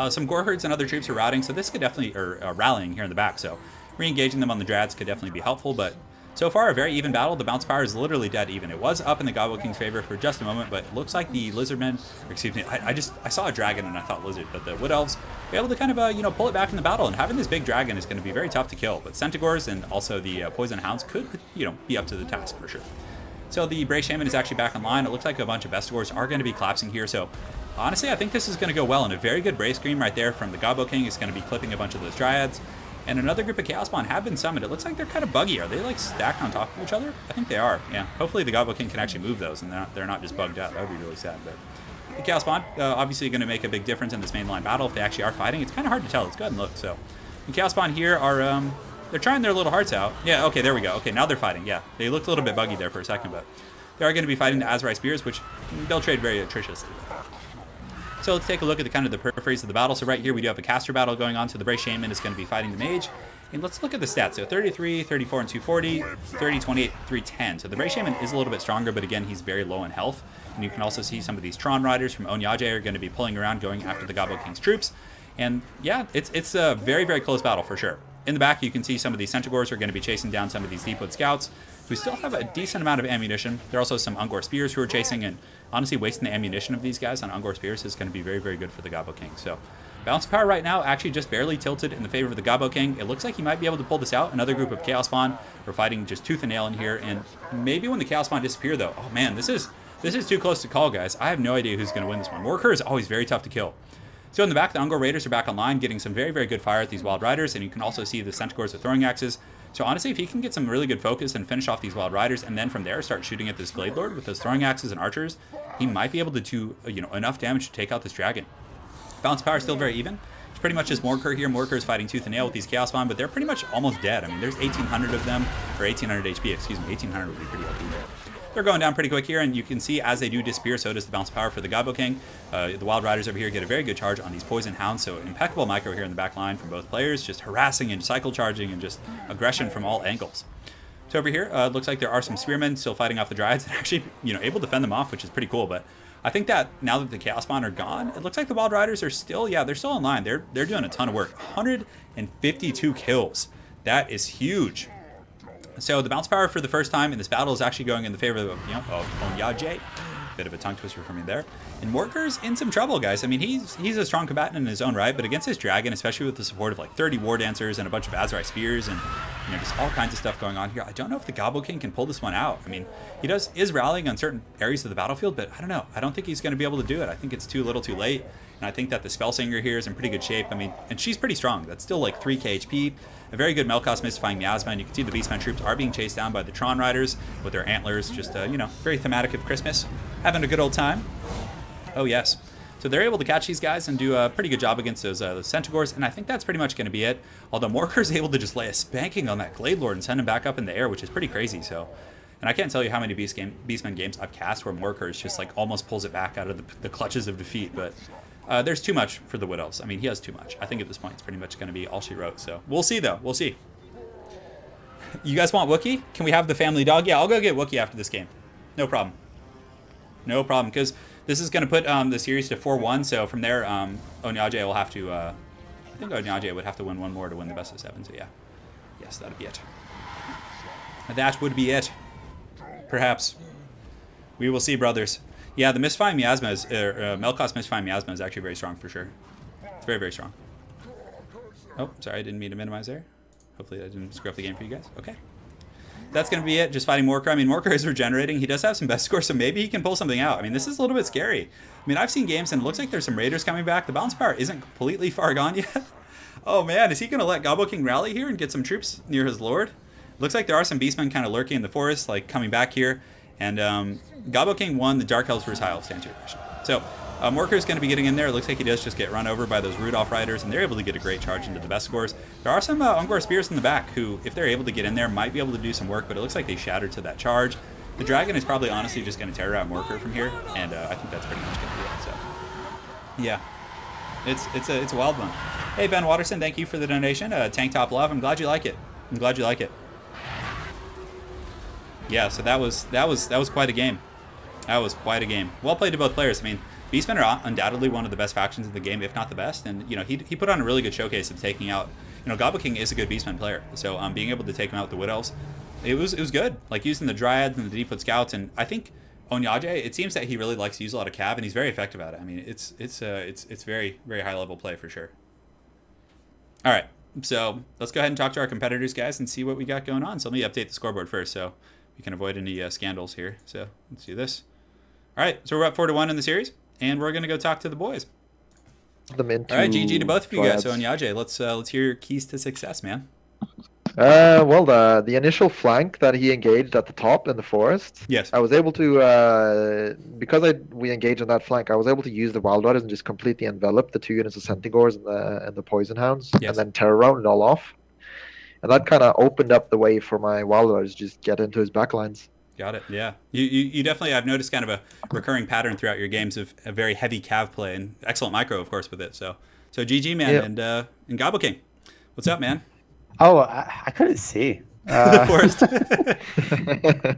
Speaker 1: Some Gore Herds and other troops are routing, so this could definitely, or rallying here in the back. So re-engaging them on the Drads could definitely be helpful, but so far a very even battle. The bounce power is literally dead even. It was up in the Gobbo King's favor for just a moment, but it looks like the Lizardmen, or excuse me, I saw a dragon and I thought lizard, but the Wood Elves were able to kind of, you know, pull it back in the battle, and having this big dragon is going to be very tough to kill. But Centaurs and also the Poison Hounds could, you know, be up to the task for sure. So the Bray Shaman is actually back online. It looks like a bunch of Bestigors are going to be collapsing here, so honestly, I think this is going to go well, and a very good Bray Scream right there from the Gobbo King is going to be clipping a bunch of those Dryads. And another group of Chaos Spawn have been summoned. It looks like they're kind of buggy. Are they like stacked on top of each other? I think they are, yeah. Hopefully the Gobbo King can actually move those and they're not just bugged out. That would be really sad. But the Chaos Spawn obviously going to make a big difference in this mainline battle if they actually are fighting. It's kind of hard to tell. Let's go ahead and look. So the Chaos Spawn here are, they're trying their little hearts out. Yeah, okay, there we go. Okay, now they're fighting. Yeah, they looked a little bit buggy there for a second, but they are going to be fighting the Azurai Spears, which they'll trade very attraciously. So let's take a look at the kind of the peripheries of the battle. So right here we do have a caster battle going on. So the Bray Shaman is going to be fighting the Mage. And let's look at the stats. So 33, 34, and 240, 30, 28, 310. So the Bray Shaman is a little bit stronger, but again, he's very low in health. And you can also see some of these Tron Riders from Ondjage are going to be pulling around, going after the Gobbo King's troops. And yeah, it's a very, very close battle for sure. In the back, you can see some of these Centaurs are going to be chasing down some of these Deepwood Scouts, who still have a decent amount of ammunition. There are also some Ungor Spears who are chasing, and honestly, wasting the ammunition of these guys on Ungor Spears is going to be very, very good for the Gobbo King. So balance of power right now actually just barely tilted in the favor of the Gobbo King. It looks like he might be able to pull this out. Another group of Chaos Spawn are fighting just tooth and nail in here, and maybe when the Chaos Spawn disappear though, oh man, this is too close to call, guys. I have no idea who's going to win this one. Morkur is always very tough to kill. So in the back, the Ungor Raiders are back online, getting some very, very good fire at these Wild Riders, and you can also see the Centaurs with throwing axes. So honestly, if he can get some really good focus and finish off these Wild Riders, and then from there start shooting at this Glade Lord with those throwing axes and archers, he might be able to do, you know, enough damage to take out this dragon. Balance power is still very even. It's pretty much just Morkur here. Morkur is fighting tooth and nail with these Chaos Spawn, but they're pretty much almost dead. I mean, there's 1,800 of them, or 1,800 HP, excuse me. 1,800 would be pretty OP there. They're going down pretty quick here, and you can see as they do disappear, so does the bounce power for the Gobbo King. The Wild Riders over here get a very good charge on these Poison Hounds, so impeccable micro here in the back line from both players, just harassing and cycle charging and just aggression from all angles. So over here, it looks like there are some Spearmen still fighting off the Dryads and actually, you know, able to fend them off, which is pretty cool. But I think that now that the Chaos Spawn are gone, it looks like the Wild Riders are still, yeah, they're still online. They're doing a ton of work. 152 kills. That is huge. So the bounce power for the first time in this battle is actually going in the favor of, you know, of Ondjage. Bit of a tongue twister for me there. And Morkur's in some trouble, guys. I mean, he's a strong combatant in his own right, but against this dragon, especially with the support of like 30 War Dancers and a bunch of Azurai Spears and, you know, just all kinds of stuff going on here, I don't know if the Gobbo King can pull this one out. I mean, he is rallying on certain areas of the battlefield, but I don't know. I don't think he's going to be able to do it. I think it's too little too late. And I think that the Spellsinger here is in pretty good shape. I mean, and she's pretty strong. That's still like 3k HP. A very good Melkos mystifying miasma, and you can see the Beastmen troops are being chased down by the Tron Riders with their antlers, just, you know, very thematic of Christmas. Having a good old time. Oh, yes. So they're able to catch these guys and do a pretty good job against those Centaurs, and I think that's pretty much going to be it. Although Morkur's able to just lay a spanking on that Glade Lord and send him back up in the air, which is pretty crazy. So And I can't tell you how many Beastmen games I've cast where Morkers just like almost pulls it back out of the clutches of defeat. But there's too much for the Wood Elves. I mean, he has too much. I think at this point it's pretty much going to be all she wrote. So we'll see, though. We'll see. You guys want Wookiee? Can we have the family dog? Yeah, I'll go get Wookiee after this game. No problem. No problem, because this is going to put the series to 4-1. So from there, Ondjage will have to... I think Ondjage would have to win one more to win the best of 7. So yeah. Yes, that'd be it. That would be it. Perhaps. We will see, brothers. Yeah, the Misfine Miasma is... Melkos Misfine Miasma is actually very strong for sure. It's very, very strong. Oh, sorry, I didn't mean to minimize there. Hopefully that didn't screw up the game for you guys. Okay. That's going to be it. Just fighting Morker. I mean, Morker is regenerating. He does have some best scores, so maybe he can pull something out. I mean, this is a little bit scary. I mean, I've seen games, and it looks like there's some Raiders coming back. The balance power isn't completely far gone yet. Oh, man. Is he going to let Gobbo King rally here and get some troops near his lord? Looks like there are some Beastmen kind of lurking in the forest, like coming back here. And Gobbo King won the Dark Elves versus High Elves, to answer your question. So Morker is going to be getting in there. It looks like he does just get run over by those Rudolph Riders, and they're able to get a great charge into the best scores. There are some Ungor Spears in the back who, if they're able to get in there, might be able to do some work, but it looks like they shattered to that charge. The Dragon is probably honestly just going to terror out Morker from here, and I think that's pretty much going to be it. So, yeah, it's a wild one. Hey, Ben Watterson, thank you for the donation. Tank Top Love. I'm glad you like it. I'm glad you like it. Yeah, so that was quite a game. That was quite a game. Well played to both players. I mean, Beastmen are undoubtedly one of the best factions in the game, if not the best. And, you know, he put on a really good showcase of taking out, you know, Gobbo King is a good Beastmen player. So being able to take him out with the Wood Elves, it was good. Like using the Dryads and the Deepwood Scouts. And I think Ondjage, it seems that he really likes to use a lot of cav, and he's very effective at it. I mean, it's very, very high level play for sure. All right. So let's go ahead and talk to our competitors, guys, and see what we got going on. So let me update the scoreboard first so we can avoid any scandals here. So let's do this. All right. So we're up 4-1 in the series. And we're gonna go talk to the boys.
Speaker 2: Them into
Speaker 1: all right, GG to both of you guys.
Speaker 2: triads.
Speaker 1: So Ondjage, let's hear your keys to success, man.
Speaker 2: Well, the initial flank that he engaged at the top in the forest.
Speaker 1: Yes.
Speaker 2: I was able to because we engaged on that flank. I was able to use the Wild Riders and just completely envelop the 2 units of Centigores and the Poison Hounds,
Speaker 1: Yes.
Speaker 2: and then terror round it all off. And that kind of opened up the way for my Wild Riders to just get into his backlines.
Speaker 1: Got it. Yeah. You definitely, I've noticed kind of a recurring pattern throughout your games of a very heavy cav play and excellent micro, of course, with it. So GG, man.
Speaker 2: Yeah.
Speaker 1: And Gobbo King, what's up, man?
Speaker 3: Oh, I couldn't see.
Speaker 1: The forest. The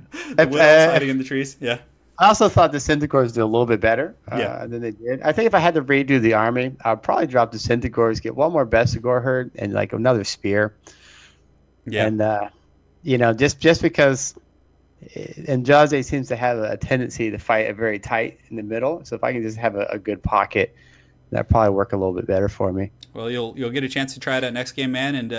Speaker 1: willows hiding in the trees. Yeah.
Speaker 3: I also thought the Centigores did a little bit better
Speaker 1: Yeah.
Speaker 3: than they did. I think if I had to redo the army, I'd probably drop the Centigores, get one more Bestigor herd, and like another spear.
Speaker 1: Yeah.
Speaker 3: And you know, just because. And Ondjage seems to have a tendency to fight it very tight in the middle. So if I can just have a good pocket, that'd probably work a little bit better for me.
Speaker 1: Well, you'll get a chance to try it out next game, man. And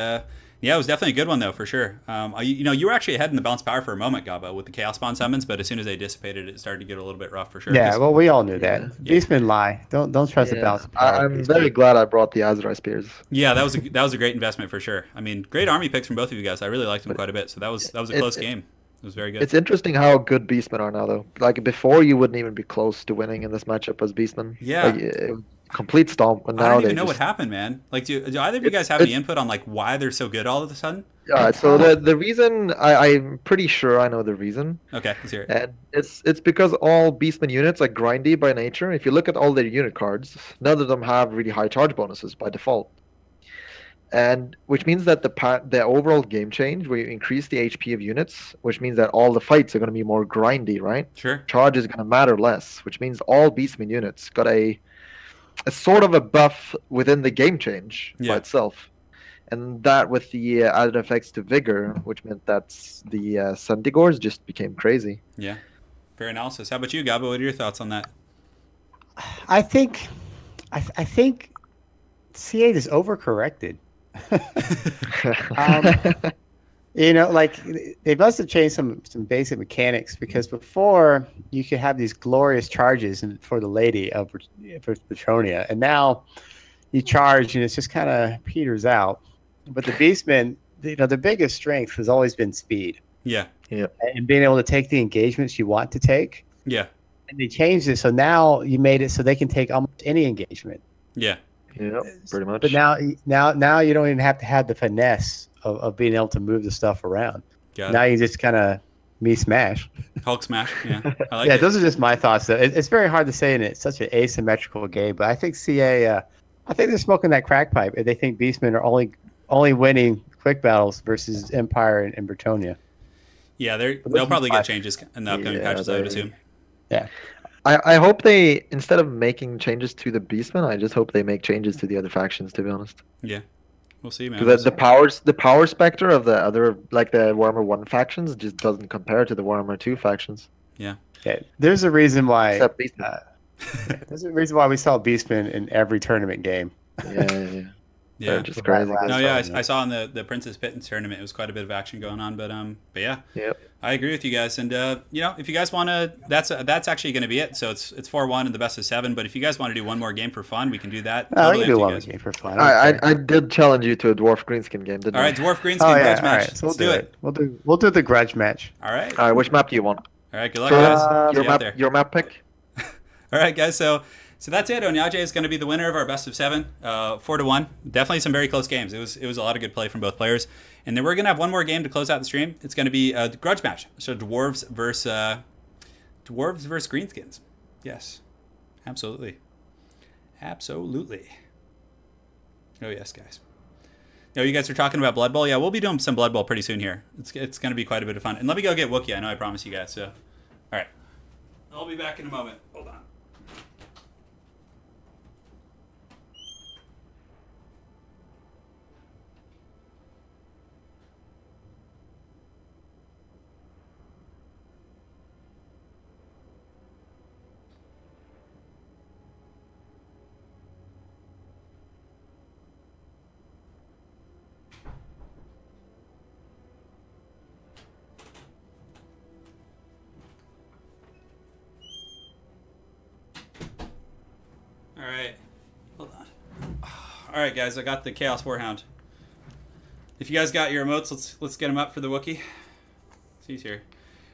Speaker 1: yeah, it was definitely a good one though, for sure. You know, you were actually ahead in the bounce power for a moment, Gobbo, with the Chaos Spawn summons, but as soon as they dissipated, it started to get a little bit rough for sure.
Speaker 3: Yeah, well, we all knew that.
Speaker 1: Yeah.
Speaker 3: Beastmen lie. Don't trust the bounce power.
Speaker 2: I'm very glad I brought the Azrai Spears.
Speaker 1: Yeah, that was a great investment for sure. I mean, great army picks from both of you guys. I really liked them quite a bit. So that was a close game. It was very good.
Speaker 2: It's interesting how good Beastmen are now, though. Like before, you wouldn't even be close to winning in this matchup as Beastmen.
Speaker 1: Yeah.
Speaker 2: Like, complete stomp. And now
Speaker 1: I don't
Speaker 2: they
Speaker 1: even know what happened, man. Like, do either of you guys have any input on like why they're so good all of a sudden?
Speaker 2: Yeah. So the reason I'm pretty sure I know the reason.
Speaker 1: Okay, let's hear it.
Speaker 2: And it's because all Beastmen units are grindy by nature. If you look at all their unit cards, none of them have really high charge bonuses by default. And which means that the overall game change, where you increase the HP of units, which means that all the fights are going to be more grindy, right?
Speaker 1: Sure.
Speaker 2: Charge is going to matter less, which means all Beastmen units got a sort of a buff within the game change by itself. And that with the added effects to Vigor, which meant that the Centigores just became crazy.
Speaker 1: Yeah. Fair analysis. How about you, Gobbo? What are your thoughts on that?
Speaker 3: I think C8 is overcorrected. You know, like they must have changed some basic mechanics, because before you could have these glorious charges for the lady of Bretonnia, and now you charge and it's just kind of peters out. But the Beastmen, you know, the biggest strength has always been speed.
Speaker 1: Yeah.
Speaker 2: Yeah.
Speaker 3: And being able to take the engagements you want to take.
Speaker 1: Yeah.
Speaker 3: And they changed it, so now you made it so they can take almost any engagement.
Speaker 1: Yeah.
Speaker 2: Yeah, pretty much.
Speaker 3: But now you don't even have to have the finesse of being able to move the stuff around. Now you just kind of me smash.
Speaker 1: Hulk smash. Yeah, I like
Speaker 3: Yeah,
Speaker 1: it.
Speaker 3: those are just my thoughts. Though. It's very hard to say, and it's such an asymmetrical game. But I think CA, I think they're smoking that crack pipe. They think Beastmen are only winning quick battles versus Empire and Bretonnia.
Speaker 1: Yeah, they'll probably get changes in the upcoming patches, I would assume.
Speaker 3: Yeah.
Speaker 4: I hope they, instead of making changes to the Beastmen, I just hope they make changes to the other factions, to be honest.
Speaker 1: Yeah. We'll see, man.
Speaker 4: Because the power specter of the other, like the Warhammer 1 factions, just doesn't compare to the Warhammer 2 factions.
Speaker 1: Yeah.
Speaker 3: Okay. There's a reason why.
Speaker 4: Except Beastmen.
Speaker 3: There's a reason why we saw Beastmen in every tournament game.
Speaker 4: Yeah.
Speaker 1: Yeah.
Speaker 4: They're just crazy.
Speaker 1: No, yeah, I saw in the Princess Pittance tournament, it was quite a bit of action going on, but yeah.
Speaker 4: Yep.
Speaker 1: I agree with you guys, and you know, if you guys want to, that's actually going to be it. So it's 4-1 in the best of 7. But if you guys want to do one more game for fun, we can do that.
Speaker 3: No, we can do one more game for fun.
Speaker 4: I did challenge you to a Dwarf Greenskin game, didn't I?
Speaker 1: All right, Dwarf Greenskin Grudge match.
Speaker 3: Right. So
Speaker 1: Let's do it.
Speaker 3: We'll do the Grudge match.
Speaker 1: All right.
Speaker 4: All right, which map do you want?
Speaker 1: All right, good luck, guys.
Speaker 4: Your map pick.
Speaker 1: All right, guys. So that's it. Ondjage is going to be the winner of our best of 7, 4-1. Definitely some very close games. It was a lot of good play from both players. And then we're going to have one more game to close out the stream. It's going to be the Grudge match. So Dwarves versus Greenskins. Yes, absolutely. Absolutely. Oh, yes, guys. No, you guys are talking about Blood Bowl. Yeah, we'll be doing some Blood Bowl pretty soon here. It's going to be quite a bit of fun. And let me go get Wookiee. I know I promised you guys. So, all right. I'll be back in a moment. Hold on. Alright. Hold on. Alright, guys, I got the Chaos Warhound. If you guys got your emotes, let's get him up for the Wookiee. He's here.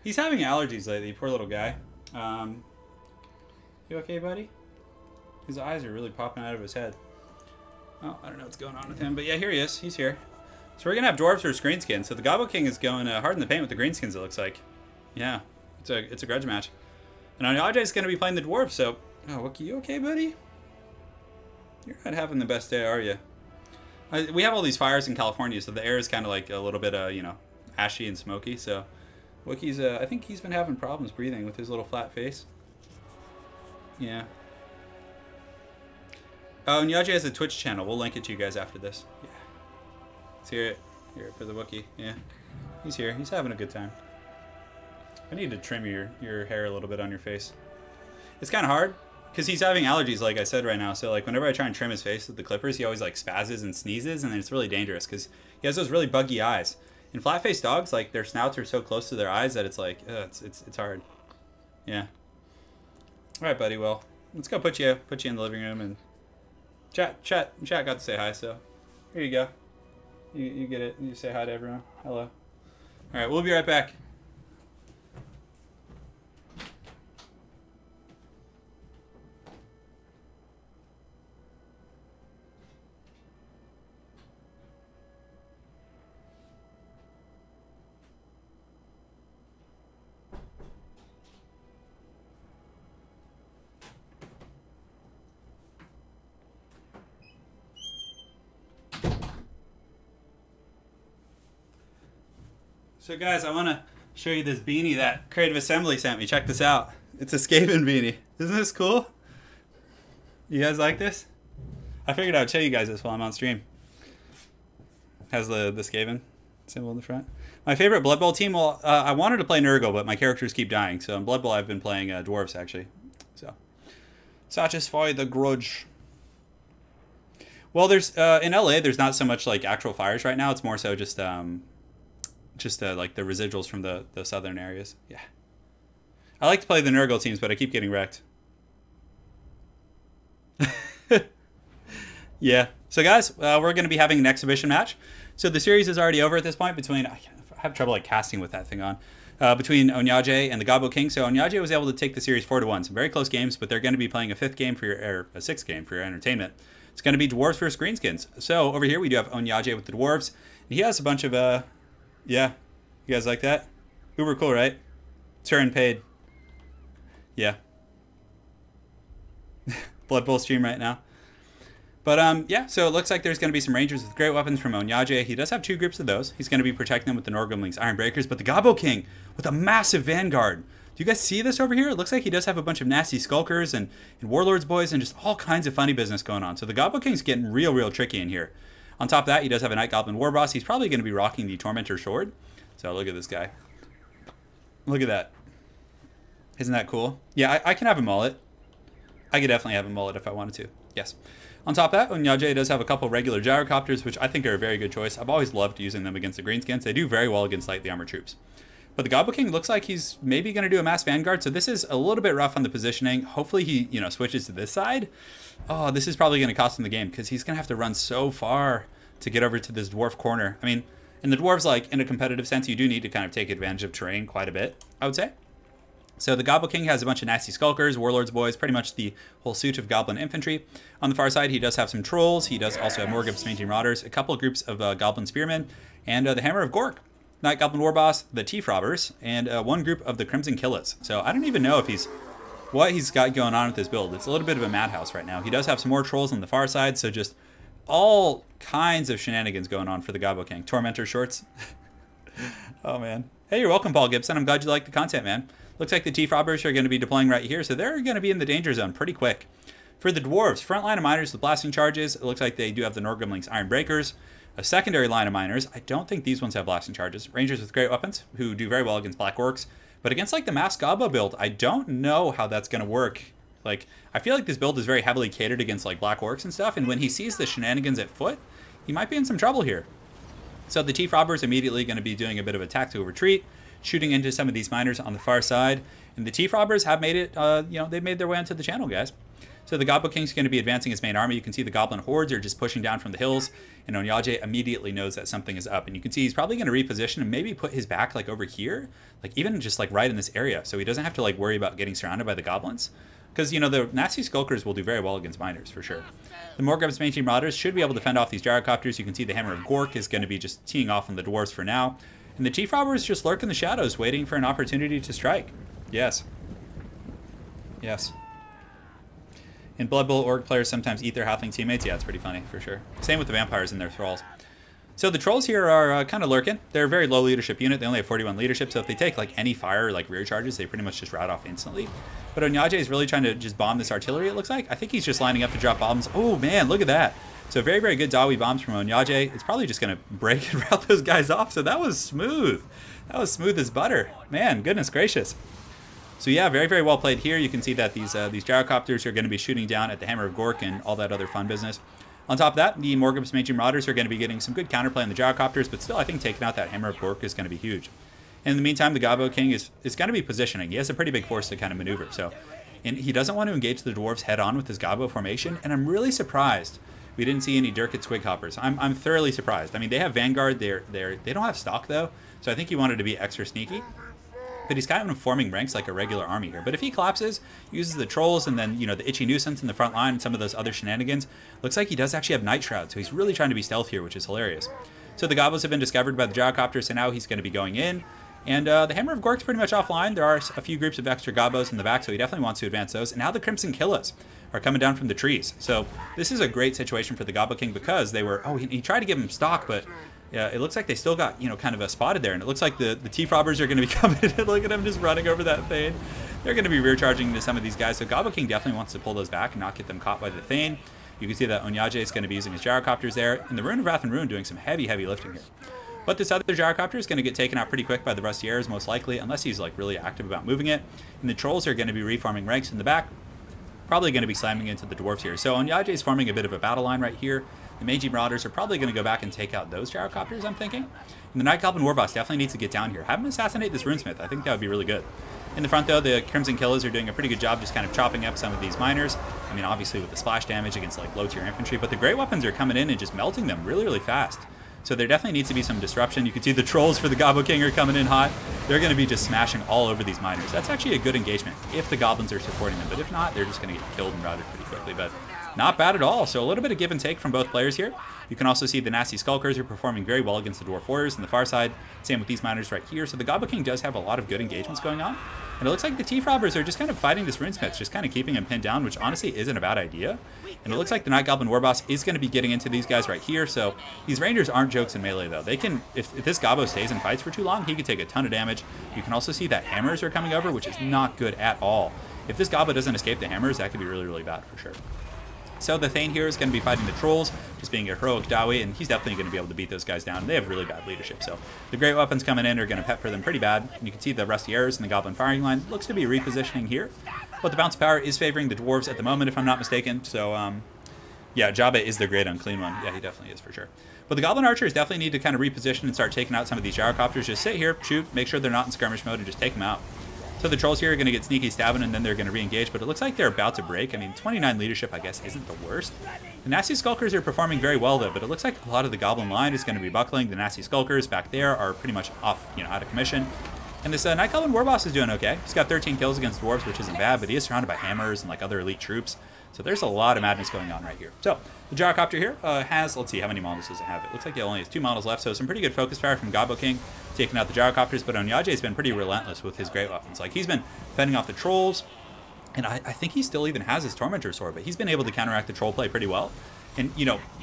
Speaker 1: He's having allergies lately, poor little guy. You okay, buddy? His eyes are really popping out of his head. Oh, I don't know what's going on with him, but yeah, here he is. He's here. So we're gonna have Dwarves versus Greenskins. So the Gobbo King is going hard in the paint with the Greenskins, it looks like. Yeah, it's a grudge match. And Ondjage is gonna be playing the Dwarves, so... Oh, Wookiee, you okay, buddy? You're not having the best day, are you? We have all these fires in California, so the air is kind of like a little bit, you know, ashy and smoky. So Wookiee's, I think he's been having problems breathing with his little flat face. Yeah. Oh, Ondjage has a Twitch channel. We'll link it to you guys after this. Yeah. Let's hear it. Hear it for the Wookiee. Yeah. He's here. He's having a good time. I need to trim your hair a little bit on your face. It's kind of hard. Because he's having allergies, like I said right now. So, like, whenever I try and trim his face with the clippers, he always, like, spazzes and sneezes, and it's really dangerous because he has those really buggy eyes. And flat-faced dogs, like, their snouts are so close to their eyes that it's, like, it's hard. Yeah. All right, buddy. Well, let's go put you in the living room, and chat got to say hi, so here you go. You get it. You say hi to everyone. Hello. All right, we'll be right back. So guys, I want to show you this beanie that Creative Assembly sent me. Check this out. It's a Skaven beanie. Isn't this cool? You guys like this? I figured I would show you guys this while I'm on stream. Has the Skaven symbol in the front. My favorite Blood Bowl team, well, I wanted to play Nurgle, but my characters keep dying. So in Blood Bowl, I've been playing Dwarves, actually. So, satisfy the grudge. Well, there's in LA, there's not so much like actual fires right now. It's more so just like the residuals from the southern areas. Yeah. I like to play the Nurgle teams, but I keep getting wrecked. Yeah. So guys, we're going to be having an exhibition match. So the series is already over at this point between... I have trouble like casting with that thing on. Between Ondjage and the Gobbo King. So Ondjage was able to take the series 4-1. Some very close games, but they're going to be playing a sixth game for your entertainment. It's going to be Dwarves versus Greenskins. So over here we do have Ondjage with the Dwarves. And he has a bunch of... yeah. You guys like that? Uber cool, right? Turn paid. Yeah. Blood Bowl stream right now. But yeah, so it looks like there's going to be some rangers with great weapons from Ondjage. He does have 2 groups of those. He's going to be protecting them with the Norgrimling's Iron Breakers, but the Gobbo King with a massive vanguard. Do you guys see this over here? It looks like he does have a bunch of nasty skulkers and Warlords boys and just all kinds of funny business going on. So the Gobbo King's getting real tricky in here. On top of that, he does have a Night Goblin War Boss. He's probably going to be rocking the Tormentor Sword. So look at this guy. Look at that. Isn't that cool? Yeah, I can have a mullet. I could definitely have a mullet if I wanted to. Yes. On top of that, Ondjage does have a couple regular gyrocopters, which I think are a very good choice. I've always loved using them against the Greenskins. They do very well against lightly armored troops. But the Gobbo King looks like he's maybe going to do a mass vanguard, so this is a little bit rough on the positioning. Hopefully he, switches to this side. Oh, this is probably going to cost him the game, because he's going to have to run so far to get over to this dwarf corner. I mean, in the dwarves, like, in a competitive sense, you do need to kind of take advantage of terrain quite a bit, I would say. So the Gobbo King has a bunch of nasty skulkers, warlords boys, pretty much the whole suit of goblin infantry. On the far side, he does have some trolls. He does also have Morgub's Mangy Marauders, a couple of groups of goblin spearmen, and the Hammer of Gork, Night Goblin War Boss, the Teeth Robbers, and one group of the Crimson Killers. So I don't even know if what he's got going on with this build. It's a little bit of a madhouse right now. He does have some more trolls on the far side, so just all kinds of shenanigans going on for the Gobbo King. Tormentor shorts. Oh, man. Hey, you're welcome, Paul Gibson. I'm glad you like the content, man. Looks like the Teeth Robbers are going to be deploying right here, so they're going to be in the danger zone pretty quick. For the Dwarves, front line of miners with blasting charges. It looks like they do have the Norgrimling's Iron Breakers. A secondary line of miners. I don't think these ones have blasting charges. Rangers with great weapons, who do very well against Black Orcs. But against, like, the Mass Gobbo build, I don't know how that's going to work. Like, I feel like this build is very heavily catered against, like, Black Orcs and stuff, and when he sees the shenanigans at foot, he might be in some trouble here. So the Teeth Robber is immediately going to be doing a bit of a tactical retreat, shooting into some of these miners on the far side. And the Teeth Robbers have made it, they've made their way onto the channel, guys. So the Gobbo King's going to be advancing his main army. You can see the Goblin Hordes are just pushing down from the hills, and Ondjage immediately knows that something is up. And you can see he's probably going to reposition and maybe put his back, like, over here, like, even just, like, right in this area, so he doesn't have to, like, worry about getting surrounded by the goblins. Because, the nasty skulkers will do very well against miners, for sure. The Morgub's Mangy Marauders should be able to fend off these gyrocopters. You can see the Hammer of Gork is going to be just teeing off on the dwarves for now. And the Teeth Robbers just lurk in the shadows, waiting for an opportunity to strike. Yes. Yes. In Blood Bowl, Orc players sometimes eat their halfling teammates. Yeah, it's pretty funny, for sure. Same with the vampires and their thralls. So the trolls here are kind of lurking. They're a very low leadership unit. They only have 41 leadership, so if they take, like, any fire or, like, rear charges, they pretty much just rout off instantly. But Ondjage is really trying to just bomb this artillery, it looks like. I think he's just lining up to drop bombs. Oh, man, look at that. So very, very good Dawi bombs from Ondjage. It's probably just going to break and rout those guys off. So that was smooth. That was smooth as butter. Man, goodness gracious. So yeah, very, very well played here. You can see that these gyrocopters are going to be shooting down at the Hammer of Gork and all that other fun business. On top of that, the Morgub's Mangy Marauders are going to be getting some good counterplay on the gyrocopters, but still I think taking out that Hammer of Gork is going to be huge. In the meantime, the Gobbo King is going to be positioning. He has a pretty big force to kind of maneuver. And he doesn't want to engage the dwarves head on with his Gobbo formation, and I'm really surprised we didn't see any Dirkit Swighoppers. I'm thoroughly surprised. I mean, they have Vanguard. They don't have stock, though, so I think he wanted to be extra sneaky. But he's kind of forming ranks like a regular army here. But if he collapses, uses the trolls and then, the Itchy Nuisance in the front line and some of those other shenanigans, looks like he does actually have Night Shroud, so he's really trying to be stealth here, which is hilarious. So the Gobbos have been discovered by the gyrocopters, so now he's going to be going in. And the Hammer of Gork's pretty much offline. There are a few groups of extra Gobbos in the back, so he definitely wants to advance those. And now the Crimson Killers are coming down from the trees. So this is a great situation for the Gobbo King because they were... Oh, he tried to give him stock, but... Yeah, it looks like they still got, kind of a spotted there. And it looks like the Teeth Robbers are going to be coming in. Look at them just running over that Thane. They're going to be rear charging into some of these guys. So Gobbo King definitely wants to pull those back and not get them caught by the Thane. You can see that Ondjage is going to be using his gyrocopters there. And the Rune of Wrath and Ruin doing some heavy, heavy lifting here. But this other gyrocopter is going to get taken out pretty quick by the Rustiers, most likely, unless he's, like, really active about moving it. And the Trolls are going to be reforming ranks in the back. Probably going to be slamming into the Dwarves here. So Ondjage is forming a bit of a battle line right here. The Mangy Marauders are probably going to go back and take out those gyrocopters, I'm thinking. And the Night Goblin War Boss definitely needs to get down here. Have him assassinate this Runesmith. I think that would be really good. In the front, though, the Crimson Killers are doing a pretty good job just kind of chopping up some of these miners. I mean, obviously with the splash damage against, like, low-tier infantry. But the Great Weapons are coming in and just melting them really, really fast. So there definitely needs to be some disruption. You can see the Trolls for the Gobbo King are coming in hot. They're going to be just smashing all over these miners. That's actually a good engagement if the Goblins are supporting them. But if not, they're just going to get killed and routed pretty quickly. But not bad at all. So a little bit of give and take from both players here. You can also see the nasty Skulkers are performing very well against the Dwarf Warriors on the far side. Same with these miners right here. So the Gobbo King does have a lot of good engagements going on. And it looks like the Tief Robbers are just kind of fighting this Runesmith, just kind of keeping him pinned down, which honestly isn't a bad idea. And it looks like the Night Goblin Warboss is going to be getting into these guys right here. So these Rangers aren't jokes in melee, though. They can, if this Gobbo stays and fights for too long, he could take a ton of damage. You can also see that hammers are coming over, which is not good at all. If this Gobbo doesn't escape the hammers, that could be really, really bad for sure. So the Thane here is going to be fighting the Trolls, just being a heroic Dawi, and he's definitely going to be able to beat those guys down. They have really bad leadership, so the great weapons coming in are going to pepper them pretty bad. And you can see the Rusty Arrows and the Goblin firing line looks to be repositioning here. But the bounce power is favoring the Dwarves at the moment, if I'm not mistaken. So, yeah, Jabba is the great unclean one. Yeah, he definitely is for sure. But the Goblin Archers definitely need to kind of reposition and start taking out some of these Gyrocopters. Just sit here, shoot, make sure they're not in skirmish mode, and just take them out. So the Trolls here are going to get sneaky stabbing, and then they're going to re-engage, but it looks like they're about to break. I mean, 29 leadership, I guess, isn't the worst. The Nasty Skulkers are performing very well, though, but it looks like a lot of the Goblin line is going to be buckling. The Nasty Skulkers back there are pretty much off, out of commission. And this Night Goblin Warboss is doing okay. He's got 13 kills against Dwarves, which isn't bad, but he is surrounded by hammers and, other elite troops. So there's a lot of madness going on right here. So the Gyrocopter here has, let's see, how many models does it have? It looks like it only has 2 models left, so some pretty good focus fire from Gobbo King, taking out the Gyrocopters, but Ondjage has been pretty relentless with his great weapons. He's been fending off the Trolls, and I think he still even has his Tormentor Sword, but he's been able to counteract the Troll play pretty well. And,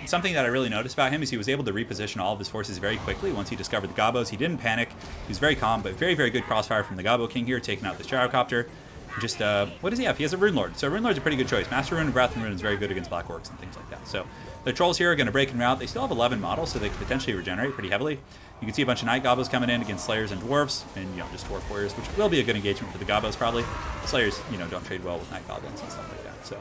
Speaker 1: something that I really noticed about him is he was able to reposition all of his forces very quickly once he discovered the Gobbos. He didn't panic. He was very calm, but very, very good crossfire from the Gobbo King here, taking out this Gyrocopter. Just, what does he have? He has a Rune Lord. So Rune Lord's a pretty good choice. Master Rune and Wrath and Rune is very good against Black Orcs and things like that. So the Trolls here are going to break and rout. They still have 11 models, so they could potentially regenerate pretty heavily. You can see a bunch of Night Gobbos coming in against Slayers and Dwarves, and, just Dwarf Warriors, which will be a good engagement for the Gobbos, probably. Slayers, don't trade well with Night Goblins and stuff like that. So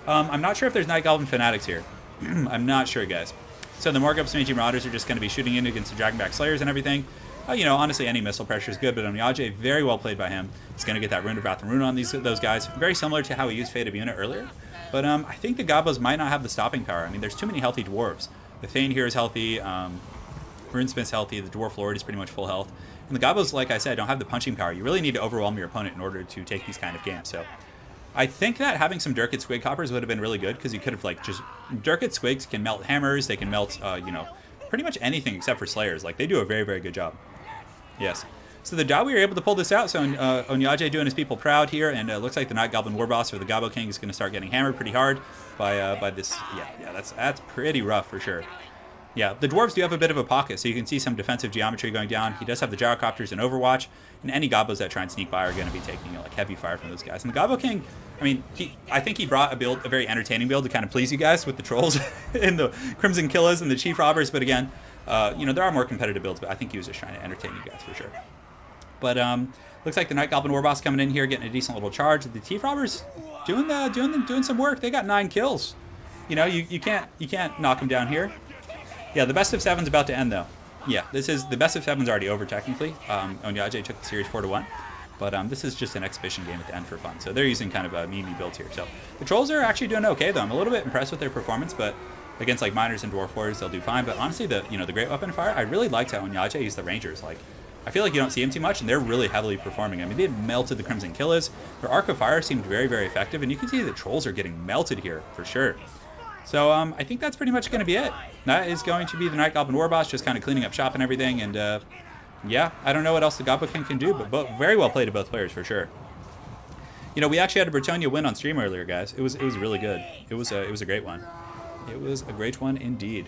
Speaker 1: I'm not sure if there's Night Goblin Fanatics here. I'm not sure, guys. So the Morgulf's Mangy Marauders are just going to be shooting in against the Dragonback Slayers and everything. Honestly, any missile pressure is good, but Ondjage, very well played by him. He's going to get that Rune of Wrath and Rune on those guys. Very similar to how he used Fate of Unit earlier. But I think the Gobbos might not have the stopping power. I mean, there's too many healthy Dwarves. The Thane here is healthy. Runesmith's healthy. The Dwarf Lord is pretty much full health. And the Gobbos, like I said, don't have the punching power. You really need to overwhelm your opponent in order to take these kind of games. So I think that having some Durkit Squig Coppers would have been really good, because you could have, just... Durkit Squigs can melt hammers. They can melt, pretty much anything except for Slayers. They do a very, very good job. Yes. So the Dawi are able to pull this out. So Ondjage doing his people proud here, and it looks like the Night Goblin Warboss or the Gobbo King is going to start getting hammered pretty hard by this. Yeah, that's pretty rough for sure. Yeah, the Dwarves do have a bit of a pocket, so you can see some defensive geometry going down. He does have the Gyrocopters and Overwatch, and any Gobbos that try and sneak by are going to be taking heavy fire from those guys. And the Gobbo King, I mean, I think he brought a very entertaining build to kind of please you guys with the Trolls and the Crimson Killas and the Chief Robbers, but again, there are more competitive builds, but I think he was just trying to entertain you guys for sure. But looks like the Night Goblin Warboss coming in here, getting a decent little charge. The Chief Robbers doing some work. They got 9 kills. You can't knock them down here. Yeah, the best of 7's about to end though. Yeah, the best of 7's already over technically. Ondjage took the series 4-1. But this is just an exhibition game at the end for fun. So they're using kind of a meme builds here. So the Trolls are actually doing okay though. I'm a little bit impressed with their performance, but against miners and Dwarf Warriors, they'll do fine. But honestly, the Great Weapon Fire, I really liked how Ondjage used the Rangers. I feel like you don't see him too much, and they're really heavily performing. I mean, they melted the Crimson Killas. Their Arc of Fire seemed very, very effective, and you can see the Trolls are getting melted here for sure. So I think that's pretty much going to be it. That is going to be the Night Goblin Warboss, just kind of cleaning up shop and everything. And yeah, I don't know what else the Gobbo King can do, but very well played to both players for sure. We actually had a Bretonnia win on stream earlier, guys. It was really good. It was a great one. It was a great one indeed.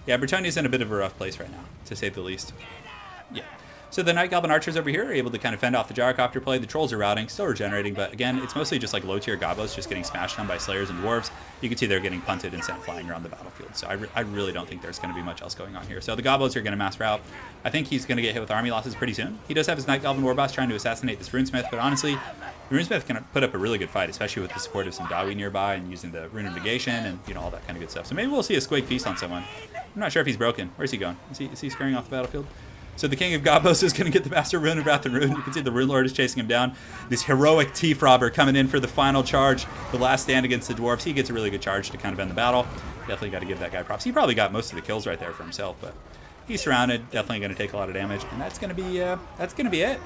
Speaker 1: Yeah, Bretonnia's in a bit of a rough place right now, to say the least. Yeah. So the Night Goblin Archers over here are able to kind of fend off the Gyrocopter play. The Trolls are routing, still regenerating, but again, it's mostly just low-tier Gobbos just getting smashed down by Slayers and Dwarves. You can see they're getting punted and sent flying around the battlefield. So I really don't think there's going to be much else going on here. So the Gobbos are going to mass rout. I think he's going to get hit with army losses pretty soon. He does have his Night Goblin Warboss trying to assassinate this Runesmith, but honestly, the Runesmith can put up a really good fight, especially with the support of some Dawi nearby and using the Rune of Negation and all that kind of good stuff. So maybe we'll see a Squig Feast on someone. I'm not sure if he's broken. Where's he going? Is he scurrying off the battlefield? So the King of Gobbos is going to get the Master Rune of Wrath and Rune. You can see the Rune Lord is chasing him down. This heroic Tief Robber coming in for the final charge, the last stand against the Dwarves. He gets a really good charge to kind of end the battle. Definitely got to give that guy props. He probably got most of the kills right there for himself, but he's surrounded. Definitely going to take a lot of damage, and that's going to be it.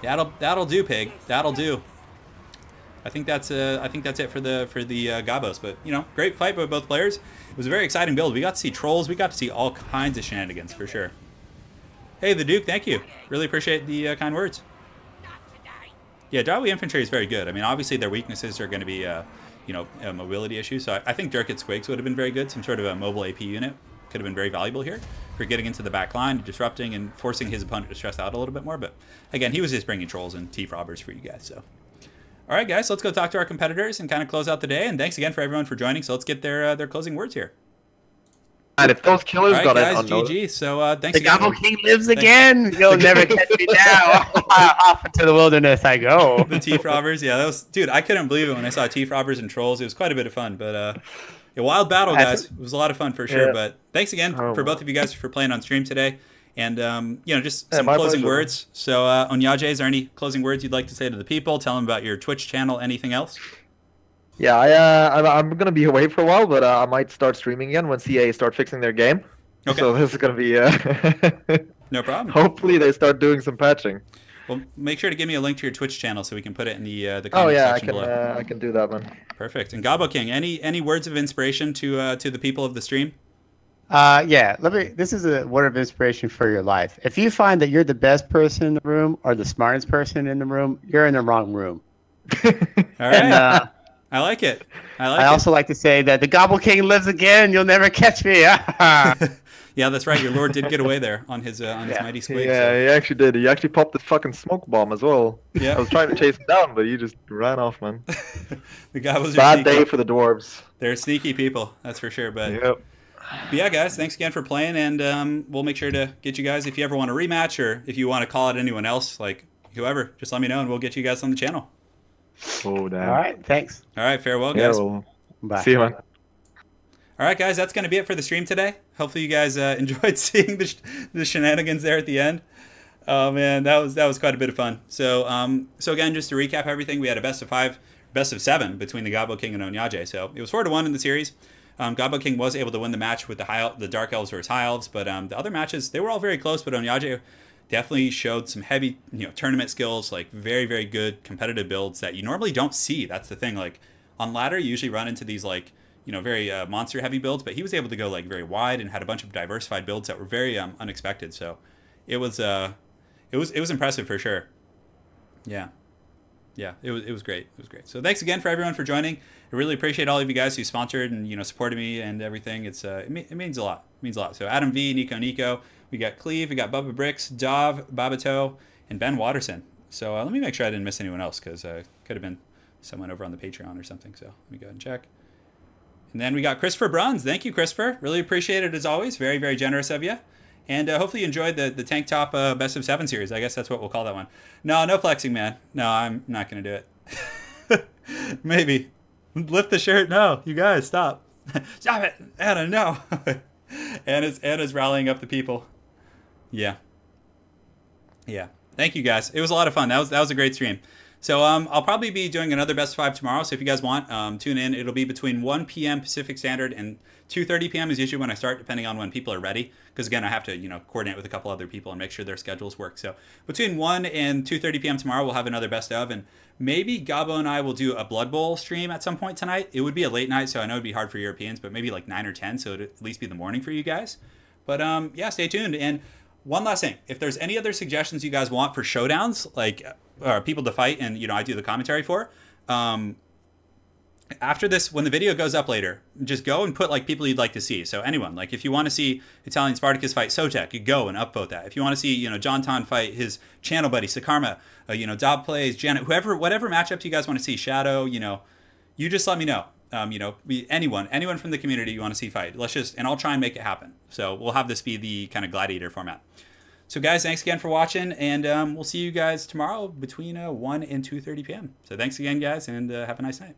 Speaker 1: That'll do, pig. That'll do. I think that's it for the Gobbos. But you know, great fight by both players. It was a very exciting build. We got to see trolls. We got to see all kinds of shenanigans for sure. Hey, the Duke, thank you. Really appreciate the kind words. Yeah, Dawi infantry is very good. I mean, obviously their weaknesses are going to be, you know, mobility issues. So I think Dirk at Squigs would have been very good. Some sort of a mobile AP unit could have been very valuable here for getting into the back line, disrupting and forcing his opponent to stress out a little bit more. But again, he was just bringing trolls and Tief robbers for you guys. So, all right, guys, let's go talk to our competitors and kind of close out the day. And thanks again for everyone for joining. So let's get their closing words here.
Speaker 2: And if those killers
Speaker 1: all right,
Speaker 2: got
Speaker 1: guys,
Speaker 2: it on
Speaker 1: GG. So thanks
Speaker 3: The
Speaker 1: again.
Speaker 3: Gobbo King lives again. You'll never catch me now. Off into the wilderness I go.
Speaker 1: The Tief robbers, yeah, that was, dude, I couldn't believe it when I saw Tief robbers and trolls. It was quite a bit of fun, but a wild battle, guys. It was a lot of fun for sure.
Speaker 2: Yeah.
Speaker 1: But thanks again for both of you guys for playing on stream today, and you know, just some
Speaker 2: my
Speaker 1: closing
Speaker 2: pleasure.
Speaker 1: words. So Ondjage, is there any closing words you'd like to say to the people? Tell them about your Twitch channel. Anything else?
Speaker 2: Yeah, I'm gonna be away for a while, but I might start streaming again when CA start fixing their game.
Speaker 1: Okay.
Speaker 2: So this is gonna be
Speaker 1: No problem.
Speaker 2: hopefully they start doing some patching.
Speaker 1: Well, make sure to give me a link to your Twitch channel so we can put it in the
Speaker 2: Oh
Speaker 1: comment
Speaker 2: yeah,
Speaker 1: section below.
Speaker 2: I can do that, man.
Speaker 1: Perfect. And Gobbo King, any words of inspiration to the people of the stream?
Speaker 3: Yeah, this is a word of inspiration for your life. If you find that you're the best person in the room or the smartest person in the room, you're in the wrong room.
Speaker 1: All right.
Speaker 3: And,
Speaker 1: I like it.
Speaker 3: I also like to say that the Gobbo King lives again. You'll never catch me.
Speaker 1: Yeah, that's right. Your lord did get away there on his mighty squig.
Speaker 2: Yeah, he actually did. He actually popped the fucking smoke bomb as well.
Speaker 1: Yeah.
Speaker 2: I was trying to chase him down, but he just ran off, man.
Speaker 1: The Gobbos are
Speaker 2: Bad
Speaker 1: sneaky.
Speaker 2: day for the dwarves.
Speaker 1: They're sneaky people, that's for sure. But
Speaker 2: Yep.
Speaker 1: yeah, guys, thanks again for playing, and we'll make sure to get you guys, if you ever want a rematch or if you want to call out anyone else, like whoever, just let me know and we'll get you guys on the channel.
Speaker 2: Oh damn.
Speaker 3: All right, thanks.
Speaker 1: All right, farewell,
Speaker 2: Yeah,
Speaker 1: guys.
Speaker 2: well,
Speaker 3: Bye.
Speaker 2: see you, man.
Speaker 1: All right, guys, that's going to be it for the stream today. Hopefully you guys enjoyed seeing the shenanigans there at the end. Oh man, that was quite a bit of fun. So so again, just to recap everything, we had a best of 7 between the Gobbo King and Ondjage. So it was 4-1 in the series. Gobbo King was able to win the match with the Dark Elves versus High Elves, but the other matches, they were all very close, but Ondjage definitely showed some heavy, tournament skills, like very, very good competitive builds that you normally don't see. That's the thing. Like on ladder, you usually run into these like, very monster heavy builds, but he was able to go like very wide and had a bunch of diversified builds that were very unexpected. So it was impressive for sure. Yeah. Yeah, it was great. It was great. So thanks again for everyone for joining. I really appreciate all of you guys who sponsored and supported me and everything. It's it means a lot. It means a lot. So Adam V, Nico, we got Cleve, we got Bubba Bricks, Dov, Babato, and Ben Watterson. So let me make sure I didn't miss anyone else because could have been someone over on the Patreon or something. So let me go ahead and check. And then we got Christopher Bruns. Thank you, Christopher. Really appreciate it as always. Very, very generous of you. And hopefully you enjoyed the tank top best of 7 series. I guess that's what we'll call that one. No flexing, man. No, I'm not going to do it. Maybe. Lift the shirt. No, you guys, stop. Stop it. Anna, no. Anna's rallying up the people. Yeah. Yeah. Thank you, guys. It was a lot of fun. That was a great stream. So I'll probably be doing another best of 5 tomorrow. So if you guys want, tune in. It'll be between 1 p.m. Pacific Standard and 2:30 p.m. is usually when I start, depending on when people are ready. Because again, I have to coordinate with a couple other people and make sure their schedules work. So between 1 and 2:30 p.m. tomorrow, we'll have another best of, and maybe Gobbo and I will do a Blood Bowl stream at some point tonight. It would be a late night, so I know it'd be hard for Europeans, but maybe like 9 or 10, so it'd at least be the morning for you guys. But yeah, stay tuned. And one last thing, if there's any other suggestions you guys want for showdowns, like people to fight, and I do the commentary for, after this, when the video goes up later, just go and put like people you'd like to see. So anyone, like if you want to see Italian Spartacus fight Sotek, you go and upvote that. If you want to see John Ton fight his channel buddy Sakarma, Dob plays Janet, whatever matchups you guys want to see, Shadow, you just let me know. Anyone from the community you want to see fight. And I'll try and make it happen. So we'll have this be the kind of gladiator format. So guys, thanks again for watching, and we'll see you guys tomorrow between 1 and 2:30 p.m. So thanks again, guys, and have a nice night.